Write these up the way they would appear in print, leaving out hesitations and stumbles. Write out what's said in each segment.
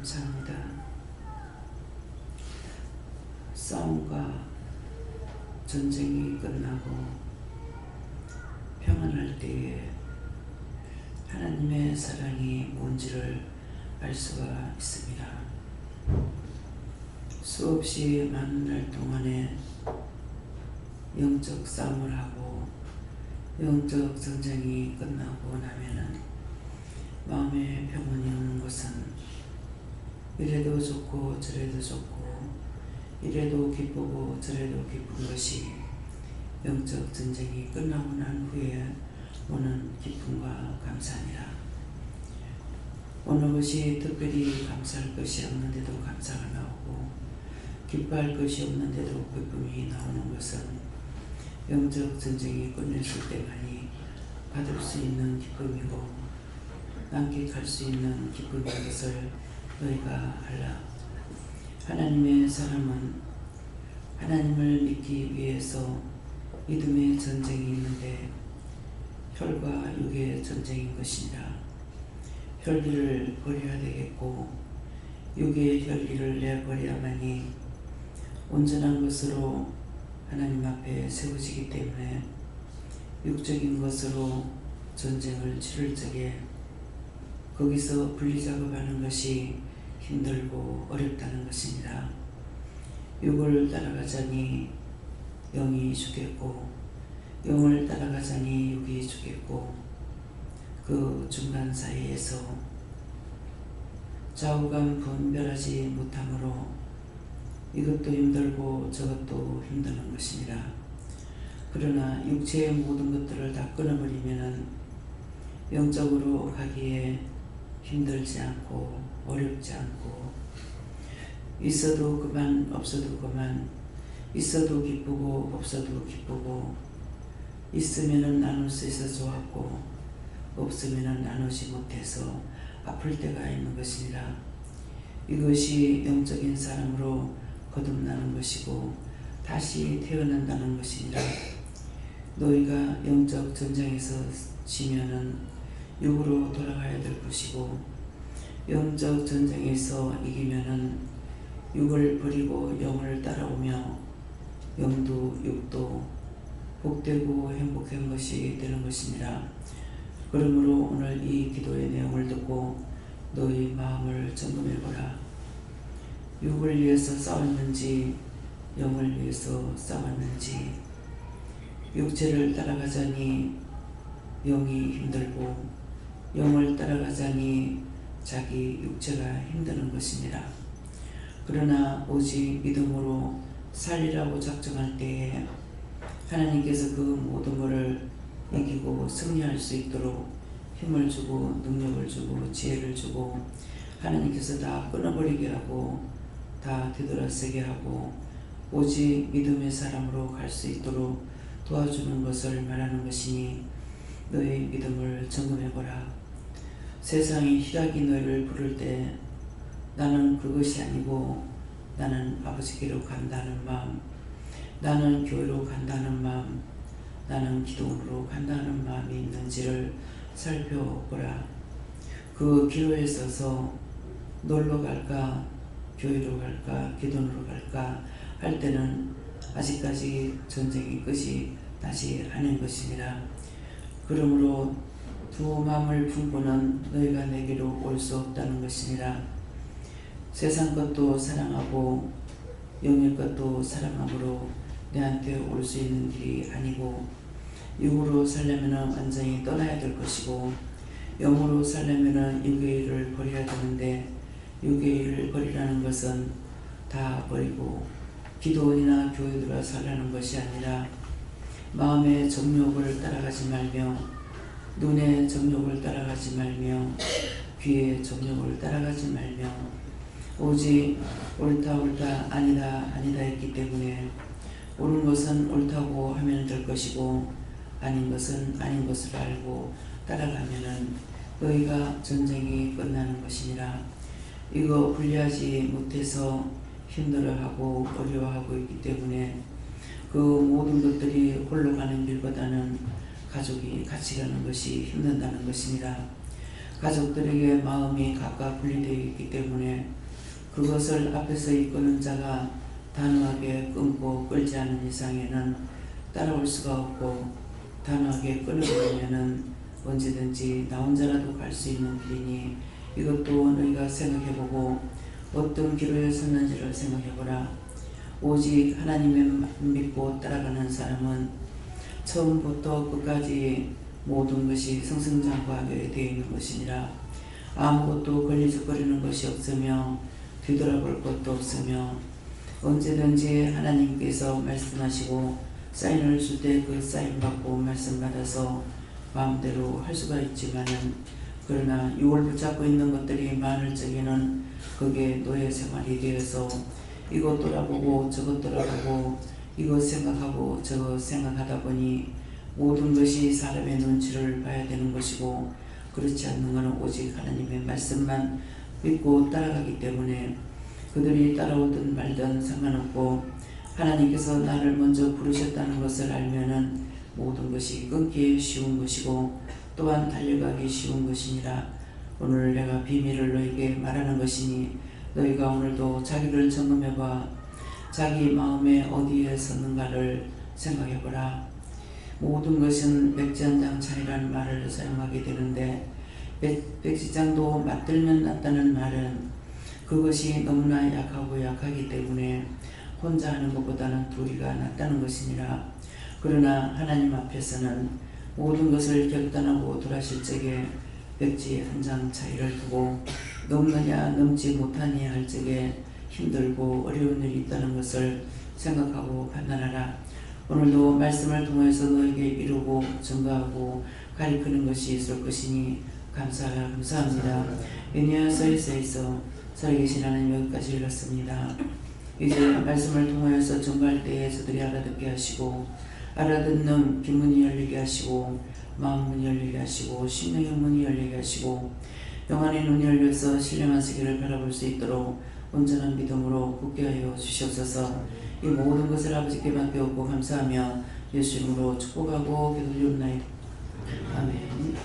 감사합니다. 싸움과 전쟁이 끝나고 평안할 때에 하나님의 사랑이 뭔지를 알 수가 있습니다. 수없이 많은 날 동안에 영적 싸움을 하고 영적 전쟁이 끝나고 나면은 마음의 평온이 오는 것은 이래도 좋고 저래도 좋고 이래도 기쁘고 저래도 기쁜 것이 영적 전쟁이 끝나고 난 후에 오는 기쁨과 감사니라. 어느 것이 특별히 감사할 것이 없는데도 감사가 나오고 기뻐할 것이 없는데도 기쁨이 나오는 것은 영적 전쟁이 끝냈을 때만이 받을 수 있는 기쁨이고 만끽할 수 있는 기쁨인 것을 너희가 알라. 하나님의 사람은 하나님을 믿기 위해서 믿음의 전쟁이 있는데 혈과 육의 전쟁인 것이니라. 혈기를 버려야 되겠고 육의 혈기를 내버려야만이 온전한 것으로 하나님 앞에 세워지기 때문에 육적인 것으로 전쟁을 치를 적에 거기서 분리작업하는 것이 힘들고 어렵다는 것입니다. 육을 따라가자니 영이 죽겠고 영을 따라가자니 육이 죽겠고 그 중간 사이에서 좌우간 분별하지 못함으로 이것도 힘들고 저것도 힘드는 것입니다. 그러나 육체의 모든 것들을 다 끊어버리면은 영적으로 가기에 힘들지 않고 어렵지 않고 있어도 그만 없어도 그만 있어도 기쁘고 없어도 기쁘고 있으면은 나눌 수 있어 좋았고 없으면은 나누지 못해서 아플 때가 있는 것이니라. 이것이 영적인 사람으로 거듭나는 것이고 다시 태어난다는 것이니라. 너희가 영적 전쟁에서 지면은 육으로 돌아가야 될 것이고 영적 전쟁에서 이기면은 육을 버리고 영을 따라오며 영도 육도 복되고 행복한 것이 되는 것이니라. 그러므로 오늘 이 기도의 내용을 듣고 너희 마음을 점검해보라. 육을 위해서 싸웠는지 영을 위해서 싸웠는지 육체를 따라가자니 영이 힘들고 영을 따라가자니 자기 육체가 힘드는 것이니라. 그러나 오직 믿음으로 살리라고 작정할 때에 하나님께서 그 모든 것을 이기고 승리할 수 있도록 힘을 주고 능력을 주고 지혜를 주고 하나님께서 다 끊어버리게 하고 다 되돌아서게 하고 오직 믿음의 사람으로 갈 수 있도록 도와주는 것을 말하는 것이니 너희 믿음을 점검해보라. 세상이 희락이 너희를 부를 때 나는 그것이 아니고 나는 아버지께로 간다는 마음, 나는 교회로 간다는 마음, 나는 기도원으로 간다는 마음이 있는지를 살펴보라. 그 기로에 서서 놀러 갈까 교회로 갈까 기도원으로 갈까 할 때는 아직까지 전쟁이 끝이 나지 않은 것이니라. 그러므로 두 마음을 품고는 너희가 내게로 올 수 없다는 것이니라. 세상 것도 사랑하고 영의 것도 사랑함으로 내한테 올 수 있는 길이 아니고 육으로 살려면 완전히 떠나야 될 것이고 영으로 살려면 육의 일을 버려야 되는데 육의 일을 버리라는 것은 다 버리고 기도원이나 교회들아 살라는 것이 아니라 마음의 정욕을 따라가지 말며 눈의 정욕을 따라가지 말며 귀의 정욕을 따라가지 말며 오직 옳다 옳다 아니다 아니다 했기 때문에 옳은 것은 옳다고 하면 될 것이고 아닌 것은 아닌 것을 알고 따라가면은 너희가 전쟁이 끝나는 것이니라. 이거 분리하지 못해서 힘들어하고 어려워하고 있기 때문에 그 모든 것들이 홀로 가는 길보다는 가족이 같이 가는 것이 힘든다는 것이니라. 가족들에게 마음이 각각 분리되어 있기 때문에 그것을 앞에서 이끄는 자가 단호하게 끊고 끌지 않은 이상에는 따라올 수가 없고, 단호하게 끊어버리면은 언제든지 나 혼자라도 갈 수 있는 길이니 이것도 너희가 생각해보고 어떤 기로에 섰는지를 생각해보라. 오직 하나님을 믿고 따라가는 사람은 처음부터 끝까지 모든 것이 승승장구하게 되어 있는 것이니라. 아무것도 걸리적거리는 것이 없으며 뒤돌아볼 것도 없으며 언제든지 하나님께서 말씀하시고 사인을 줄 때 그 사인 받고 말씀 받아서 마음대로 할 수가 있지만은, 그러나 유월 붙잡고 있는 것들이 많을 적에는 그게 노예 생활이 되어서 이것 돌아보고 저것 돌아보고 이것 생각하고 저것 생각하다 보니 모든 것이 사람의 눈치를 봐야 되는 것이고, 그렇지 않는 것은 오직 하나님의 말씀만 믿고 따라가기 때문에 그들이 따라오든 말든 상관없고, 하나님께서 나를 먼저 부르셨다는 것을 알면은 모든 것이 끊기 쉬운 것이고 또한 달려가기 쉬운 것이니라. 오늘 내가 비밀을 너에게 말하는 것이니 너희가 오늘도 자기를 점검해봐. 자기 마음에 어디에 섰는가를 생각해보라. 모든 것은 백지장장 차이라는 말을 사용하게 되는데, 백지장도 맞들면 낫다는 말은 그것이 너무나 약하기 때문에 혼자 하는 것보다는 둘이가 낫다는 것이니라. 그러나 하나님 앞에서는 모든 것을 결단하고 돌아실 적에 백지 한 장 차이를 두고 넘느냐 넘지 못하니 할 적에 힘들고 어려운 일이 있다는 것을 생각하고 판단하라. 오늘도 말씀을 통해서 너에게 이루고 증거하고 가리키는 것이 있을 것이니 감사합니다. 은혜하소서 살아계신 하나님, 여기까지 읽었습니다. 이제 말씀을 통하여서 증거할 때에 저들이 알아듣게 하시고 알아듣는 귀문이 열리게 하시고 마음문이 열리게 하시고 심령의 문이 열리게 하시고 영안의 눈이 열려서 신령한 세계를 바라볼 수 있도록 온전한 믿음으로 굳게 하여 주시옵소서. 이 모든 것을 아버지께 맡겨오고 감사하며 예수 이름으로 축복하고 기도드리옵나이다. 아멘.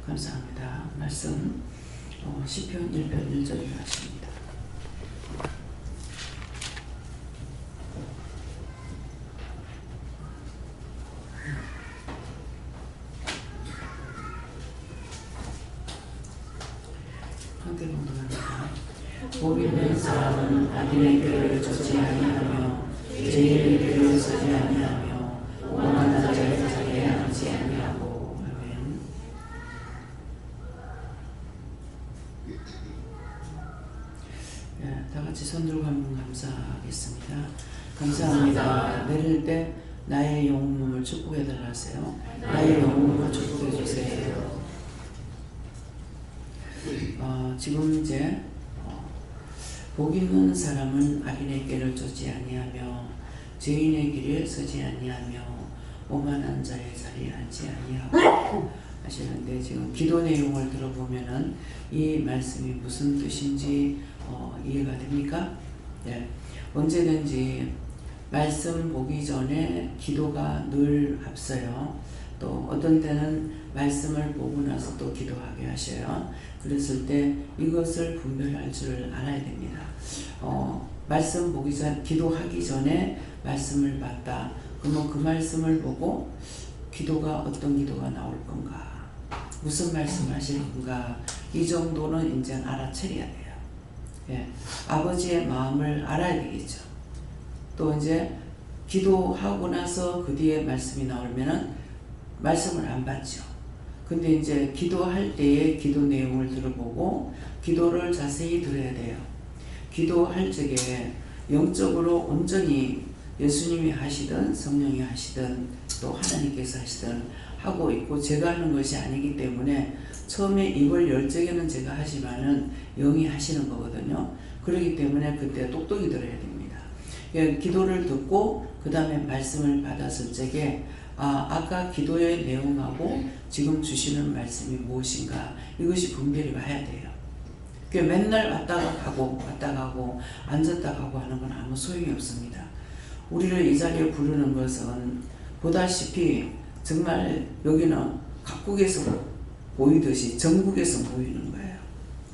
감사합니다. 말씀 시편 1편 1절을 하십니다. 함께 공동합니다. 복 있는 사람은 악인의 길을 쫓지 아니하며 죄인의 길을 서지 아니하며 원하는 자의 자리에 앉지 아니하고. 아멘. 네, 다같이 손 들고 한번 감사하겠습니다. 감사합니다. 내릴 때 나의 영혼 몸을 축복해달라 하세요. 나의 영혼 몸을 축복해주세요. 지금 이제 복 있는 사람은 악인의 길을 쫓지 아니하며 죄인의 길에 서지 아니하며 오만한 자의 자리에 앉지 아니하고 하시는데, 지금 기도 내용을 들어보면은 이 말씀이 무슨 뜻인지 이해가 됩니까? 네. 언제든지 말씀 보기 전에 기도가 늘 앞서요. 또 어떤 때는 말씀을 보고 나서 또 기도하게 하셔요. 그랬을 때 이것을 분별할 줄 알아야 됩니다. 말씀 보기 전, 기도하기 전에 말씀을 봤다. 그러면 그 말씀을 보고 기도가 어떤 기도가 나올 건가, 무슨 말씀을 하실 건가, 이 정도는 이제 알아차려야 돼요. 예. 아버지의 마음을 알아야 되겠죠. 또 이제 기도하고 나서 그 뒤에 말씀이 나오면은 말씀을 안 받죠. 근데 이제 기도할 때에 기도 내용을 들어보고 기도를 자세히 들어야 돼요. 기도할 적에 영적으로 온전히 예수님이 하시든 성령이 하시든 또 하나님께서 하시든 하고 있고 제가 하는 것이 아니기 때문에 처음에 입을 열 적에는 제가 하지만은 영이 하시는 거거든요. 그렇기 때문에 그때 똑똑히 들어야 됩니다. 기도를 듣고 그 다음에 말씀을 받았을 적에 아까 기도의 내용하고 지금 주시는 말씀이 무엇인가 이것이 분별이 와야 돼요. 맨날 왔다가 가고 앉았다 가고 하는 건 아무 소용이 없습니다. 우리를 이 자리에 부르는 것은 보다시피 정말 여기는 각국에서 보이듯이 전국에서 보이는 거예요.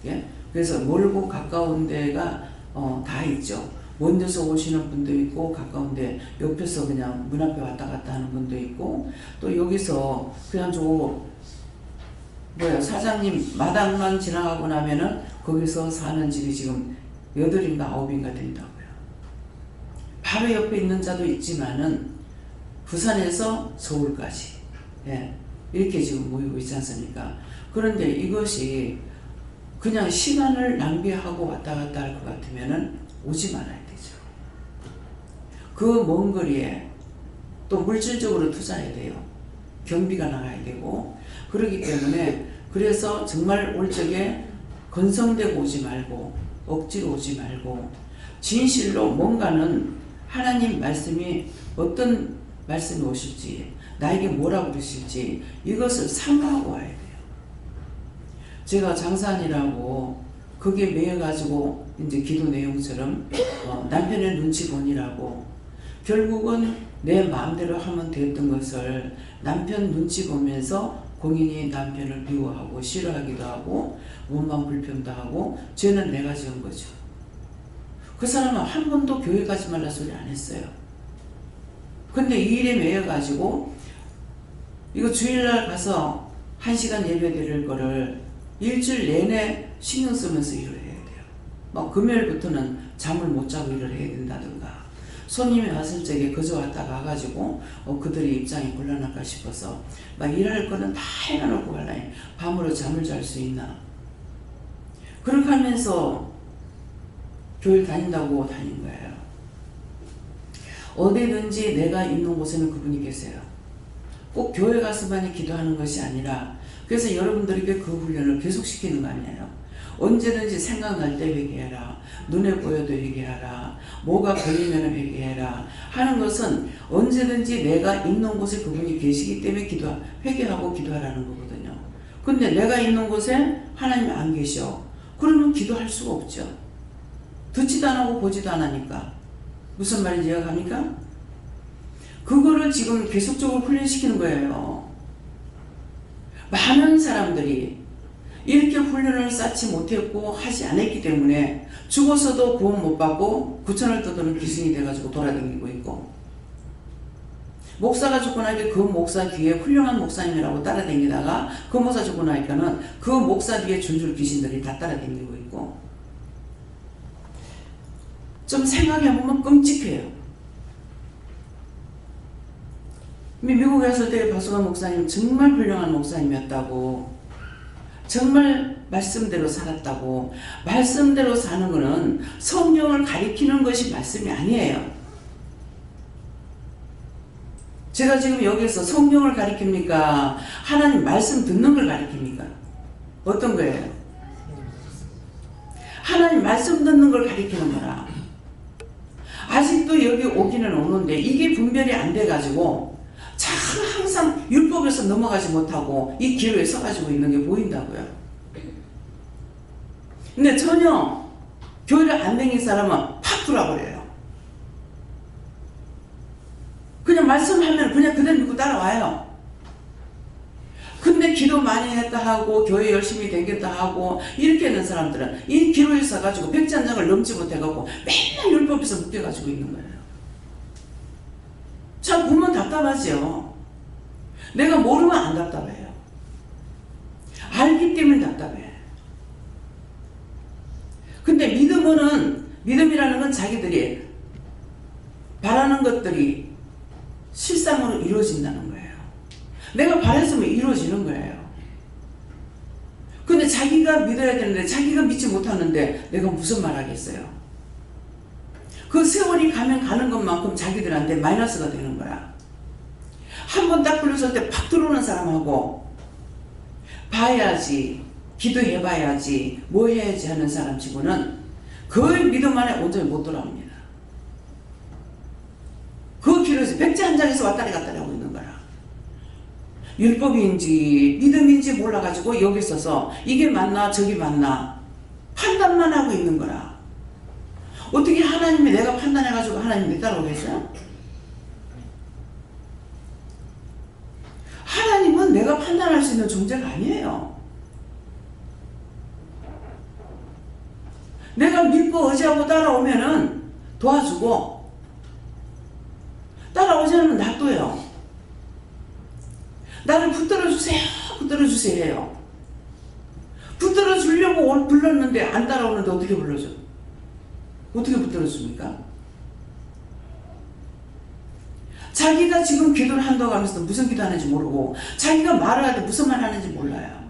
예? 그래서 멀고 가까운 데가 다 있죠. 먼 데서 오시는 분도 있고 가까운데 옆에서 그냥 문 앞에 왔다 갔다 하는 분도 있고 또 여기서 그냥 사장님 마당만 지나가고 나면은 거기서 사는 집이 지금 8인가 9인가 된다고요. 바로 옆에 있는 자도 있지만은 부산에서 서울까지 이렇게 지금 모이고 있지 않습니까? 그런데 이것이 그냥 시간을 낭비하고 왔다 갔다 할 것 같으면은 오지 말아야 되죠. 그 먼 거리에 또 물질적으로 투자해야 돼요. 경비가 나가야 되고 그렇기 때문에 그래서 정말 올 적에 건성되고 오지 말고 억지로 오지 말고 진실로 뭔가는 하나님 말씀이 어떤 말씀이 오실지 나에게 뭐라고 그러실지 이것을 상고하고 와야 돼요. 제가 장사하느라고 거기에 매여가지고 이제 기도 내용처럼 남편의 눈치 보니라고 결국은 내 마음대로 하면 됐던 것을 남편 눈치 보면서 공인이 남편을 미워하고 싫어하기도 하고 원망 불평도 하고 죄는 내가 지은 거죠. 그 사람은 한 번도 교회 가지 말라 소리 안 했어요. 근데 이 일에 매여가지고 이거 주일날 가서 1시간 예배 드릴 거를 일주일 내내 신경 쓰면서 일을 해야 돼요. 막 금요일부터는 잠을 못 자고 일을 해야 된다든가 손님이 왔을 적에 그저 왔다 가가지고 그들의 입장이 곤란할까 싶어서 막 일할 거는 다 해놔놓고 갈라니 밤으로 잠을 잘 수 있나. 그렇게 하면서 교회 다닌다고 다닌 거예요. 어디든지 내가 있는 곳에는 그분이 계세요. 꼭 교회 가서만 기도하는 것이 아니라 그래서 여러분들에게 그 훈련을 계속 시키는 거 아니에요. 언제든지 생각날 때 회개해라. 눈에 보여도 회개하라. 뭐가 걸리면 회개해라. 하는 것은 언제든지 내가 있는 곳에 그분이 계시기 때문에 회개하고 기도하라는 거거든요. 근데 내가 있는 곳에 하나님이 안 계셔. 그러면 기도할 수가 없죠. 듣지도 안 하고 보지도 안 하니까. 무슨 말인지 이해가 갑니까? 그거를 지금 계속적으로 훈련시키는 거예요. 많은 사람들이 이렇게 훈련을 쌓지 못했고 하지 않았기 때문에 죽어서도 구원 못 받고 구천을 떠도는 귀신이 돼가지고 돌아다니고 있고 목사가 죽고 나니까 그 목사 뒤에 훌륭한 목사님이라고 따라다니다가 그 목사 죽고 나니까는 그 목사 뒤에 줄줄 귀신들이 다 따라다니고 있고 좀 생각해보면 끔찍해요. 미국에 갔을 때 박수관 목사님 정말 훌륭한 목사님이었다고 정말 말씀대로 살았다고 말씀대로 사는 것은 성경을 가리키는 것이 말씀이 아니에요. 제가 지금 여기서 성경을 가리킵니까? 하나님 말씀 듣는 걸 가리킵니까? 어떤 거예요? 하나님 말씀 듣는 걸 가리키는 거라. 아직도 여기 오기는 오는데 이게 분별이 안 돼가지고 항상 율법에서 넘어가지 못하고 이 기로에 서가지고 있는 게 보인다고요. 근데 전혀 교회를 안 다닌 사람은 팍 돌아버려요. 그냥 말씀하면 그냥 그대로 믿고 따라와요. 근데 기도 많이 했다 하고 교회 열심히 다녔다 하고 이렇게 하는 사람들은 이 기로에 서가지고 백전장을 넘지 못해가지고 맨날 율법에서 묶여가지고 있는 거예요. 참 보면 답답하죠. 내가 모르면 안 답답해요. 알기 때문에 답답해. 근데 믿음이라는 건 자기들이 바라는 것들이 실상으로 이루어진다는 거예요. 내가 바랬으면 이루어지는 거예요. 근데 자기가 믿어야 되는데 자기가 믿지 못하는데 내가 무슨 말 하겠어요? 그 그 세월이 가면 가는 것만큼 자기들한테 마이너스가 되는 거야. 한 번 딱 불렀을 때 팍 들어오는 사람하고 봐야지, 기도해봐야지, 뭐 해야지 하는 사람 치고는 거의 믿음 안에 온전히 못 돌아옵니다. 그 길에서 백지 한 장에서 왔다리 갔다리 하고 있는 거라. 율법인지 믿음인지 몰라가지고 여기 있어서 이게 맞나 저기 맞나 판단만 하고 있는 거라. 어떻게 하나님이 내가 판단해가지고 하나님이 따라오겠어요? 하나님은 내가 판단할 수 있는 존재가 아니에요. 내가 믿고 의지하고 따라오면은 도와주고, 따라오지 않으면 놔둬요. 나를 붙들어주세요, 붙들어주세요 해요. 붙들어주려고 불렀는데 안 따라오는데 어떻게 불러줘? 어떻게 붙들어줍니까? 자기가 지금 기도를 한다고 하면서 무슨 기도하는지 모르고, 자기가 말을 할 때 무슨 말 하는지 몰라요.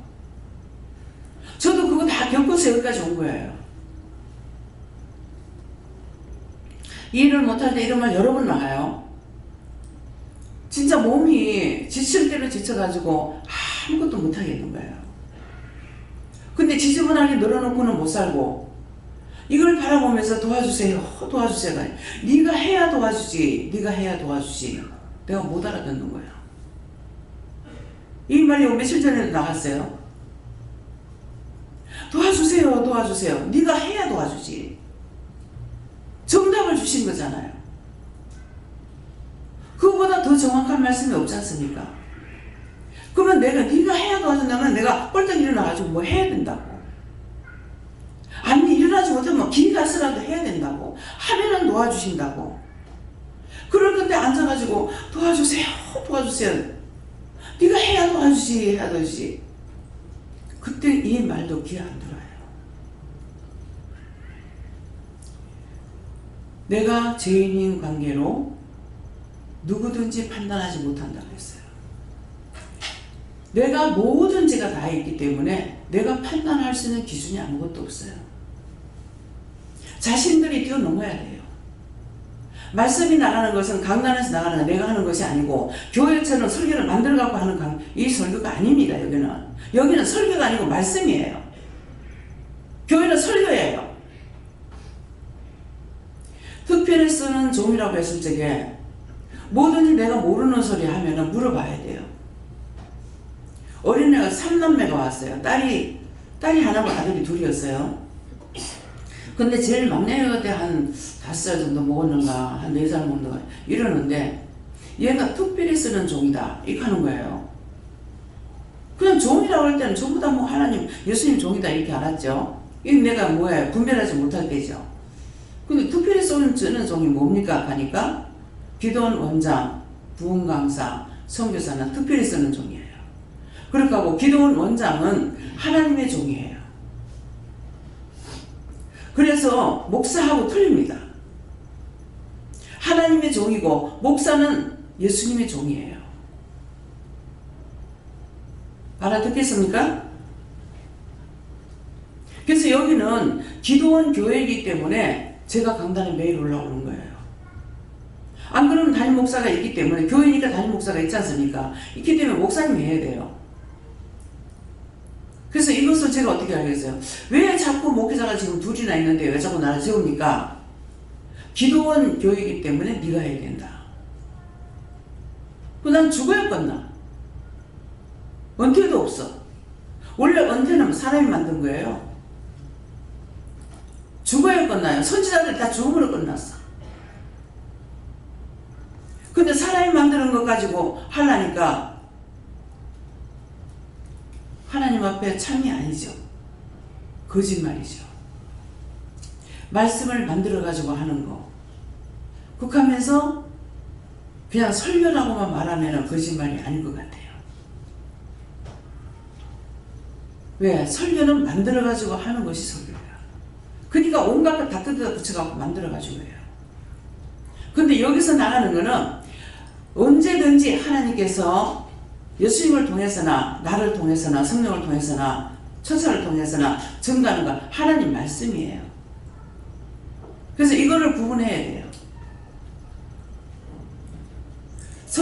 저도 그거 다 겪어서 여기까지 온 거예요. 일을 못할 때 이런 말 여러 번 나와요. 진짜 몸이 지칠 대로 지쳐가지고 아무것도 못하겠는 거예요. 근데 지저분하게 늘어놓고는 못 살고, 이걸 바라보면서 도와주세요, 도와주세요. 네가 해야 도와주지, 네가 해야 도와주지. 내가 못 알아듣는 거예요. 이 말이 며칠 전에도 나갔어요. 도와주세요, 도와주세요. 네가 해야 도와주지. 정답을 주신 거잖아요. 그거보다 더 정확한 말씀이 없지 않습니까? 그러면 네가 해야 도와준다면 내가 뻘떡 일어나가지고 뭐 해야 된다고. 아니 일어나지 못하면 길 가서라도 해야 된다고. 하면은 도와주신다고. 그럴 건데 앉아가지고 도와주세요, 도와주세요. 네가 해야 도와주지, 해야 도와주지. 그때 이 말도 귀에 안 들어요. 내가 죄인인 관계로 누구든지 판단하지 못한다고 했어요. 내가 모든 죄가 다 있기 때문에 내가 판단할 수 있는 기준이 아무것도 없어요. 자신들이 뛰어넘어야 돼요. 말씀이 나가는 것은 강단에서 나가는 내가 하는 것이 아니고, 교회처럼 설교를 만들어갖고 하는 이 설교가 아닙니다. 여기는 설교가 아니고 말씀이에요. 교회는 설교예요. 특별히 쓰는 종이라고 했을 적에 뭐든지 내가 모르는 소리 하면은 물어봐야 돼요. 어린애가 3남매가 왔어요. 딸이 하나고 아들이 둘이었어요. 근데 제일 막내가 때 한 5살 정도 먹었는가, 한 4살 먹는가 이러는데, 얘가 특별히 쓰는 종이다 이렇게 하는 거예요. 그냥 종이라고 할 때는 전부 다 뭐 하나님, 예수님 종이다 이렇게 알았죠. 이게 내가 뭐예요? 분별하지 못할 때죠. 근데 특별히 쓰는 종이 뭡니까? 하니까 기도원 원장, 부흥 강사, 선교사는 특별히 쓰는 종이에요. 그렇게 하고 기도원 원장은 하나님의 종이에요. 그래서 목사하고 틀립니다. 하나님의 종이고 목사는 예수님의 종이에요. 알아듣겠습니까? 그래서 여기는 기도원 교회이기 때문에 제가 강단에 매일 올라오는 거예요. 안 그러면 담임 목사가 있기 때문에, 교회니까 담임 목사가 있지 않습니까? 있기 때문에 목사님이 해야 돼요. 그래서 이것을 제가 어떻게 알겠어요? 왜 자꾸 목회자가 지금 둘이나 있는데 왜 자꾸 나를 세웁니까? 기도원 교회이기 때문에 네가 해야 된다. 난 죽어야 끝나. 은퇴도 없어. 원래 은퇴는 사람이 만든 거예요. 죽어야 끝나요. 선지자들 다 죽음으로 끝났어. 근데 사람이 만드는 것 가지고 하려니까 하나님 앞에 참이 아니죠. 거짓말이죠. 말씀을 만들어 가지고 하는 거 그렇게하면서 그냥 설교라고만 말하면 거짓말이 아닌 것 같아요. 왜? 설교는 만들어 가지고 하는 것이 설교예요. 그러니까 온갖 것 다 뜯어다 붙여갖고 만들어 가지고 해요. 근데 여기서 나가는 거는 언제든지 하나님께서 예수님을 통해서나 나를 통해서나 성령을 통해서나 천사를 통해서나 전가하는 건 하나님 말씀이에요. 그래서 이거를 구분해야 돼요.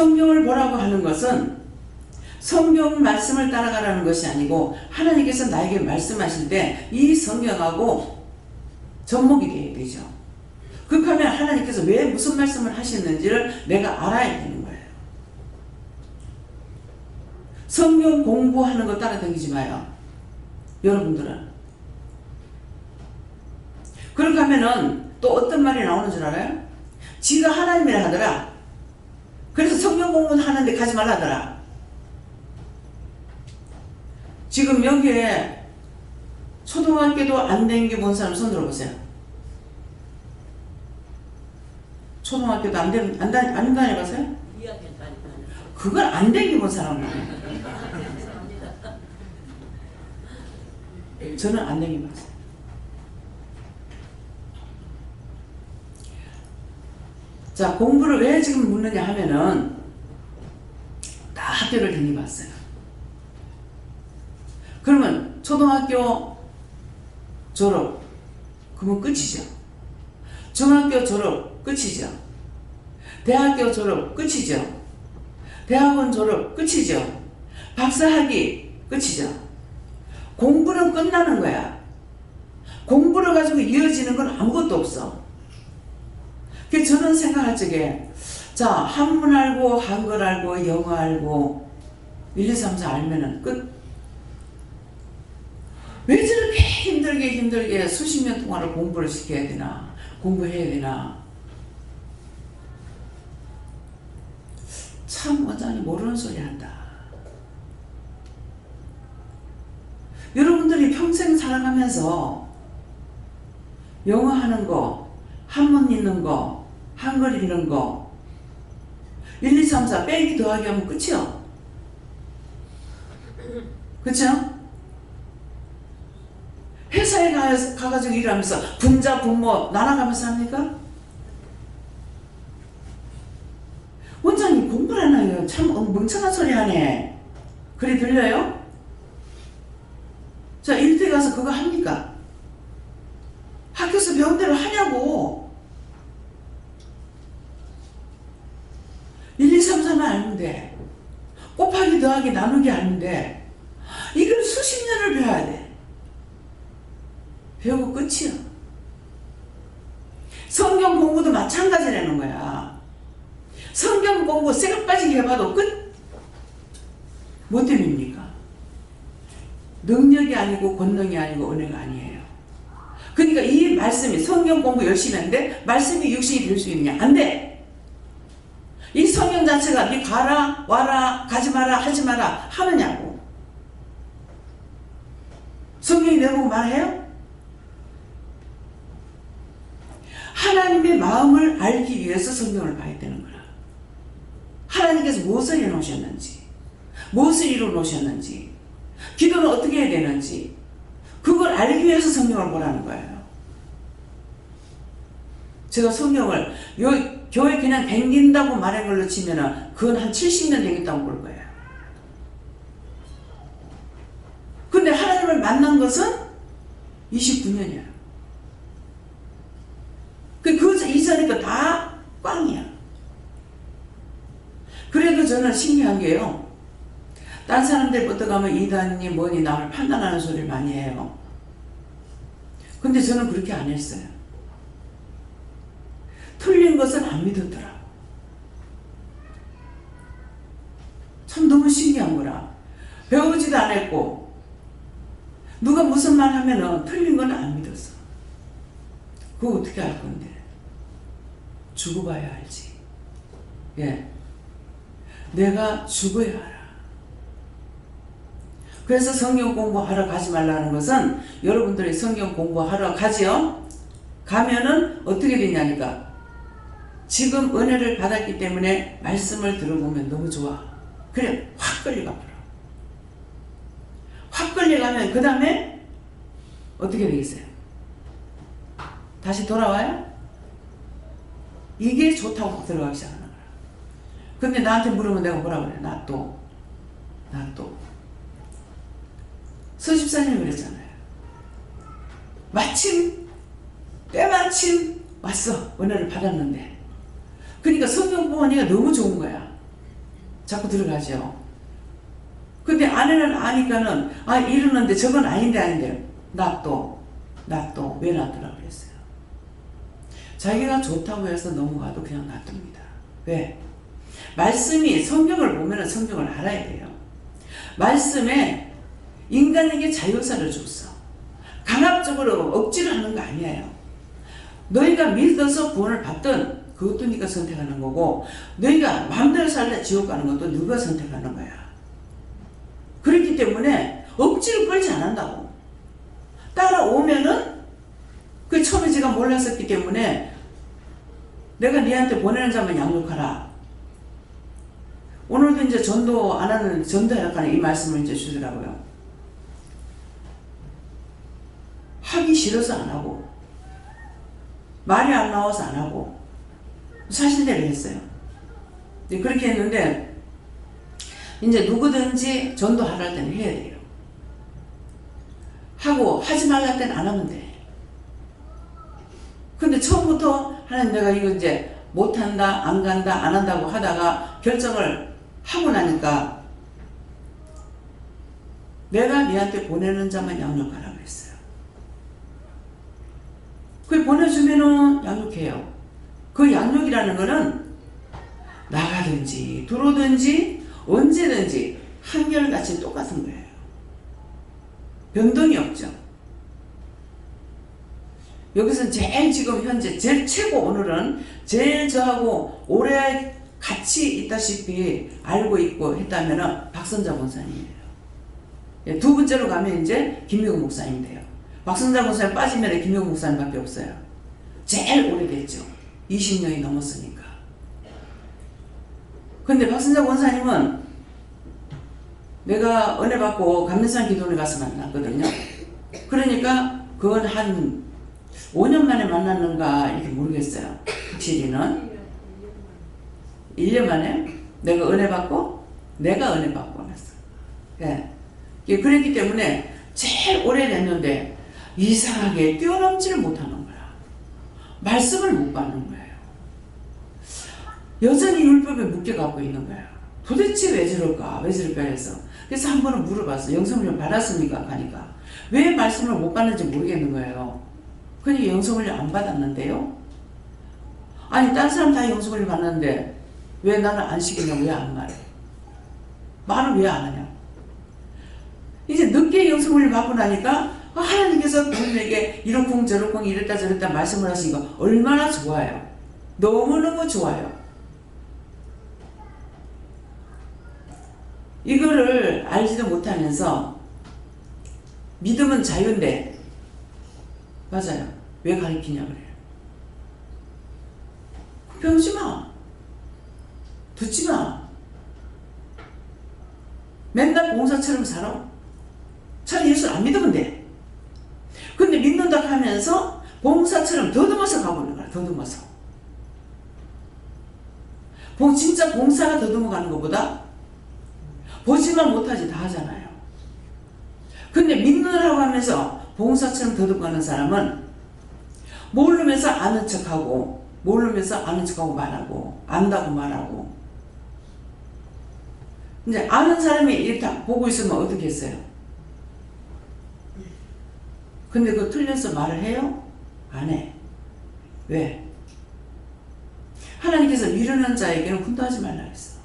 성경을 보라고 하는 것은 성경 말씀을 따라가라는 것이 아니고 하나님께서 나에게 말씀하실 때 이 성경하고 접목이 돼야 되죠. 그렇게 하면 하나님께서 왜 무슨 말씀을 하시는지를 내가 알아야 되는 거예요. 성경 공부하는 거 따라다니지 마요. 여러분들은. 그렇게 하면은 또 어떤 말이 나오는 줄 알아요? 지가 하나님이라 하더라. 그래서 성경 공부는 하는데 가지 말라 하더라. 지금 여기에 초등학교도 안 다녀본 사람 손 들어보세요. 초등학교도 안 다녀봤어요? 2학년 다니고. 그걸 안 다녀본 사람은 저는 안 다녀봤어요. 자, 공부를 왜 지금 묻느냐 하면은 다 학교를 다녀봤어요. 그러면 초등학교 졸업 그러면 끝이죠. 중학교 졸업 끝이죠. 대학교 졸업 끝이죠. 대학원 졸업 끝이죠. 박사학위 끝이죠. 공부는 끝나는 거야. 공부를 가지고 이어지는 건 아무것도 없어. 그래서 저는 생각할 적에 자, 한문 알고 한글 알고 영어 알고 1, 2, 3, 4 알면은 끝. 왜 저렇게 힘들게 수십 년 동안을 공부를 시켜야 되나? 공부해야 되나? 참 원장님 모르는 소리 한다. 여러분들이 평생 살아가면서 영어 하는 거, 한문 읽는 거, 한글 읽는 거 1, 2, 3, 4 빼기 더하기 하면 끝이요. 그쵸? 회사에 가가지고 일하면서 분자, 분모 나눠가면서 합니까? 원장님 공부를 하나요? 참 멍청한 소리 하네. 그래 들려요? 자, 일대 가서 그거 합니까? 학교에서 배운 대로 하냐고. 1, 2, 3, 4만 알면 돼. 곱하기 더하기 나누기 알면 돼. 이걸 수십 년을 배워야 돼. 배우고 끝이야. 성경 공부도 마찬가지라는 거야. 성경 공부 쇠가 빠지게 해봐도 끝. 뭐 때문입니까? 능력이 아니고 권능이 아니고 은혜가 아니에요. 그러니까 이 말씀이 성경 공부 열심히 하는데 말씀이 육신이 될 수 있느냐? 안 돼. 이 성경 자체가 네 가라 와라 가지 마라 하지 마라 하느냐고. 성경이 내보고 말해요? 하나님의 마음을 알기 위해서 성경을 봐야 되는 거라. 하나님께서 무엇을 해놓으셨는지, 무엇을 이루어놓으셨는지, 기도는 어떻게 해야 되는지, 그걸 알기 위해서 성경을 보라는 거예요. 제가 성경을 교회 그냥 댕긴다고 말한 걸로 치면은 그건 한 70년 되겠다고 볼 거예요. 근데 하나님을 만난 것은 29년이야. 그 이전에 거 다 꽝이야. 그래도 저는 신기한 게요. 딴 사람들부터 가면 이단이 뭐니 남을 판단하는 소리를 많이 해요. 근데 저는 그렇게 안 했어요. 틀린 것은 안 믿었더라. 참 너무 신기한 거라. 배우지도 안 했고 누가 무슨 말 하면은 틀린 건 안 믿었어. 그거 어떻게 알 건데? 죽어봐야 알지. 예, 내가 죽어야 알아. 그래서 성경 공부하러 가지 말라는 것은 여러분들이 성경 공부하러 가지요. 가면은 어떻게 되냐니까. 지금 은혜를 받았기 때문에 말씀을 들어보면 너무 좋아. 그래 확 끌려가 버려. 확 끌려가면 그 다음에 어떻게 되겠어요? 다시 돌아와요? 이게 좋다고 들어가기 시작하는 거야. 근데 나한테 물으면 내가 뭐라 그래? 나 또. 서집사님이 그랬잖아요. 때마침 왔어. 은혜를 받았는데. 그러니까 성경 공부하니까 너무 좋은 거야. 자꾸 들어가죠. 근데 아내는 아니까는 이러는데 저건 아닌데 놔둬 왜 놔두라고 그랬어요. 자기가 좋다고 해서 넘어가도 그냥 놔둡니다. 왜? 말씀이 성경을 보면 성경을 알아야 돼요. 말씀에 인간에게 자유사를 줬어. 강압적으로 억지로 하는 거 아니에요. 너희가 믿어서 구원을 받든 그것도 네가 선택하는 거고, 너희가 마음대로 살다 지옥 가는 것도 네가 선택하는 거야. 그렇기 때문에 억지로 끌지 않는다고. 따라오면은 그 처음에 제가 몰랐었기 때문에 내가 네한테 보내는 자만 양육하라. 오늘도 이제 전도 안 하는 전도하라는 이 말씀을 이제 주더라고요. 하기 싫어서 안 하고, 말이 안 나와서 안 하고, 사실대로 했어요. 그렇게 했는데, 이제 누구든지 전도하라 할 때는 해야 돼요. 하고, 하지 말라 할 때는 안 하면 돼. 근데 처음부터 하나님 내가 이거 이제 못한다, 안 간다, 안 한다고 하다가 결정을 하고 나니까 내가 네한테 보내는 자만 양육하라고 했어요. 그 보내주면은 양육해요. 그 양육이라는 거는 나가든지 들어오든지 언제든지 한결같이 똑같은 거예요. 변동이 없죠. 여기서 제일 지금 현재 제일 최고 오늘은 제일 저하고 오래 같이 있다시피 알고 있고 했다면은 박선자 권사님이에요. 두 번째로 가면 이제 김명훈 목사님 돼요. 박선자 권사님 빠지면 김명훈 목사님밖에 없어요. 제일 오래됐죠. 20년이 넘었으니까. 근데 박선자 권사님은 내가 은혜 받고 감리산 기도원에 가서 만났거든요. 그러니까 그건 한 5년 만에 만났는가 이렇게 모르겠어요. 확실히는 1년 만에 내가 은혜 받고 왔어. 예. 그랬기 때문에 제일 오래됐는데 이상하게 뛰어넘지를 못하는 거야. 말씀을 못 받는 거예요. 여전히 율법에 묶여갖고 있는 거예요. 도대체 왜 저럴까 해서 그래서 한 번은 물어봤어. 영성훈련 받았습니까? 하니까 왜 말씀을 못 받는지 모르겠는 거예요. 그러니까 영성훈련 안 받았는데요. 아니 딴 사람 다 영성훈련 받는데 왜 나는 안 시키냐, 왜 안 말해? 말을 왜 안 하냐? 이제 늦게 영성훈련 받고 나니까 하나님께서 본인에게 이렇쿵 저렇쿵 이랬다 저랬다 말씀을 하시니까 얼마나 좋아요. 너무너무 좋아요. 이거를 알지도 못하면서 믿음은 자유인데 맞아요. 왜 가르치냐 그래요. 배우지 마. 듣지 마. 맨날 봉사처럼 살아. 차라리 예수를 안 믿으면 돼. 근데 믿는다 하면서 봉사처럼 더듬어서 가보는 거야. 더듬어서. 진짜 봉사가 더듬어 가는 것보다 보지만 못하지 다 하잖아요. 근데 믿느라고 하면서 봉사처럼 더듬어 가는 사람은 모르면서 아는 척하고 모르면서 아는 척하고 말하고 안다고 말하고 이제 아는 사람이 이렇게 보고 있으면 어떻게 했어요? 근데 그거 틀려서 말을 해요? 안 해. 왜? 하나님께서 미련한 자에게는 훈도하지 말라 했어.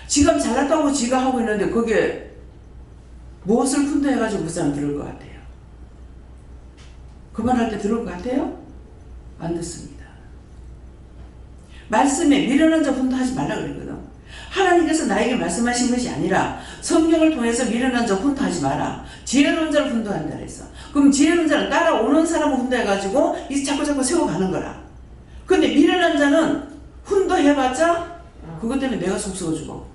지가 잘났다고 지가 하고 있는데 거기에 무엇을 훈도해가지고 그 사람 들을 것 같아요? 그 말 할 때 들을 것 같아요? 안 듣습니다. 말씀에 미련한 자 훈도하지 말라 그랬거든. 하나님께서 나에게 말씀하신 것이 아니라 성경을 통해서 미련한 자 훈도하지 마라. 지혜로운 자를 훈도한다 그랬어. 그럼 지혜로운 자는 따라오는 사람을 훈도해가지고 이제 자꾸 세워가는 거라. 근데 미련한 자는 훈도해봤자 그것 때문에 내가 속 썩어 죽어.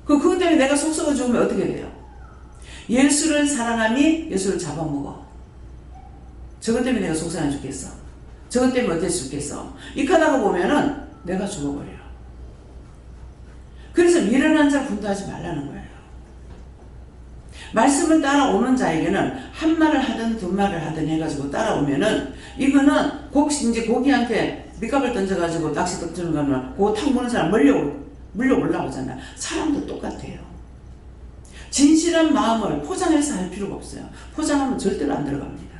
그것 때문에 내가 속 썩어 죽으면 어떻게 돼요? 예수를 사랑함이 예수를 잡아먹어. 저것 때문에 내가 속상해 죽겠어. 저것 때문에 어떻게 죽겠어. 이카다가 보면은 내가 죽어버려. 그래서 미련한 자를 훈도하지 말라는 거예요. 말씀을 따라오는 자에게는 한 말을 하든 두 말을 하든 해가지고 따라오면은 이거는 이제 고기한테 밑값을 던져가지고 낚시 던지는 거는 그거 타고 보는 사람 물려 올라오잖아. 사람도 똑같아요. 진실한 마음을 포장해서 할 필요가 없어요. 포장하면 절대로 안 들어갑니다.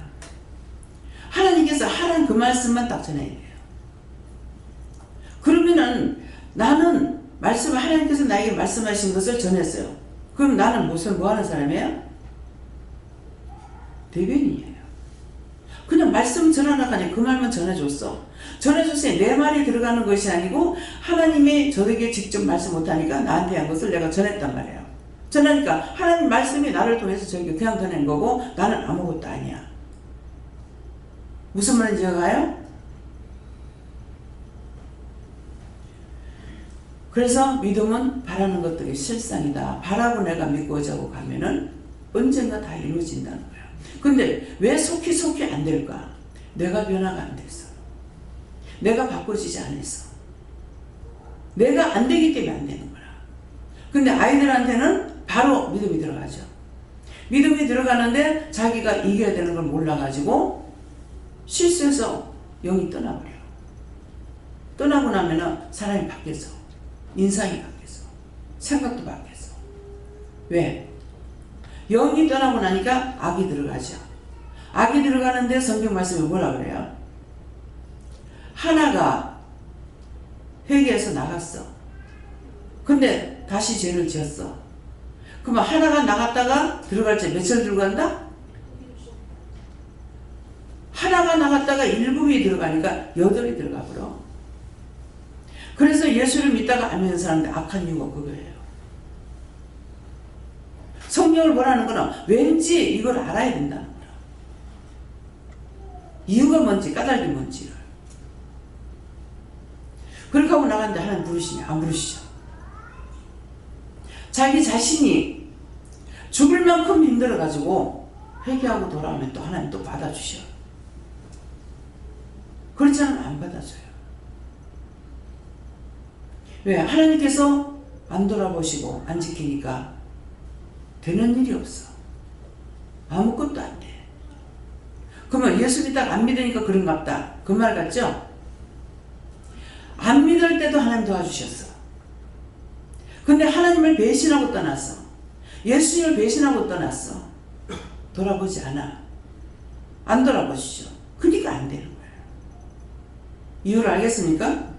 하나님께서 하라는 그 말씀만 딱 전해야 돼요. 그러면은 나는 하나님께서 나에게 말씀하신 것을 전했어요. 그럼 나는 뭐 하는 사람이에요? 대변인이에요. 그냥 말씀 전하라고 그 말만 전해줬어. 전해줬으니 내 말이 들어가는 것이 아니고 하나님이 저에게 직접 말씀 못하니까 나한테 한 것을 내가 전했단 말이에요. 전하니까 하나님 말씀이 나를 통해서 저에게 그냥 전한 거고 나는 아무것도 아니야. 무슨 말인지 알아요? 그래서 믿음은 바라는 것들이 실상이다. 바라고 내가 믿고 자고 가면은 언젠가 다 이루어진다는 거야. 근데 왜 속히 안 될까? 내가 변화가 안 됐어. 내가 바꿔지지 않았어. 내가 안 되기 때문에 안 되는 거야. 근데 아이들한테는 바로 믿음이 들어가죠. 믿음이 들어가는데 자기가 이겨야 되는 걸 몰라가지고 실수해서 영이 떠나버려. 떠나고 나면은 사람이 바뀌었어. 인상이 바뀌었어. 생각도 바뀌었어. 왜? 영이 떠나고 나니까 악이 들어가죠. 악이 들어가는데 성경 말씀이 뭐라 그래요? 하나가 회개해서 나갔어. 근데 다시 죄를 지었어. 그러면 하나가 나갔다가 들어갈 때 며칠 들어간다? 하나가 나갔다가 7이 들어가니까 8이 들어가 버려. 그래서 예수를 믿다가 안 믿는 사람들 악한 이유가 그거예요. 성경을 보라는 거는 왠지 이걸 알아야 된다는 거야. 이유가 뭔지, 까닭이 뭔지를. 그렇게 하고 나갔는데 하나님 부르시냐? 안 부르시죠. 자기 자신이 죽을 만큼 힘들어가지고 회개하고 돌아오면 또 하나님 또 받아주셔. 그렇지 않으면 안 받아줘요. 왜? 하나님께서 안 돌아보시고 안 지키니까 되는 일이 없어. 아무것도 안 돼. 그러면 예수 믿다가 안 믿으니까 그런갑다. 그 말 같죠? 안 믿을 때도 하나님 도와주셨어. 근데 하나님을 배신하고 떠났어. 예수님을 배신하고 떠났어. 돌아보지 않아. 안 돌아보시죠. 그러니까 안 되는 거예요. 이유를 알겠습니까?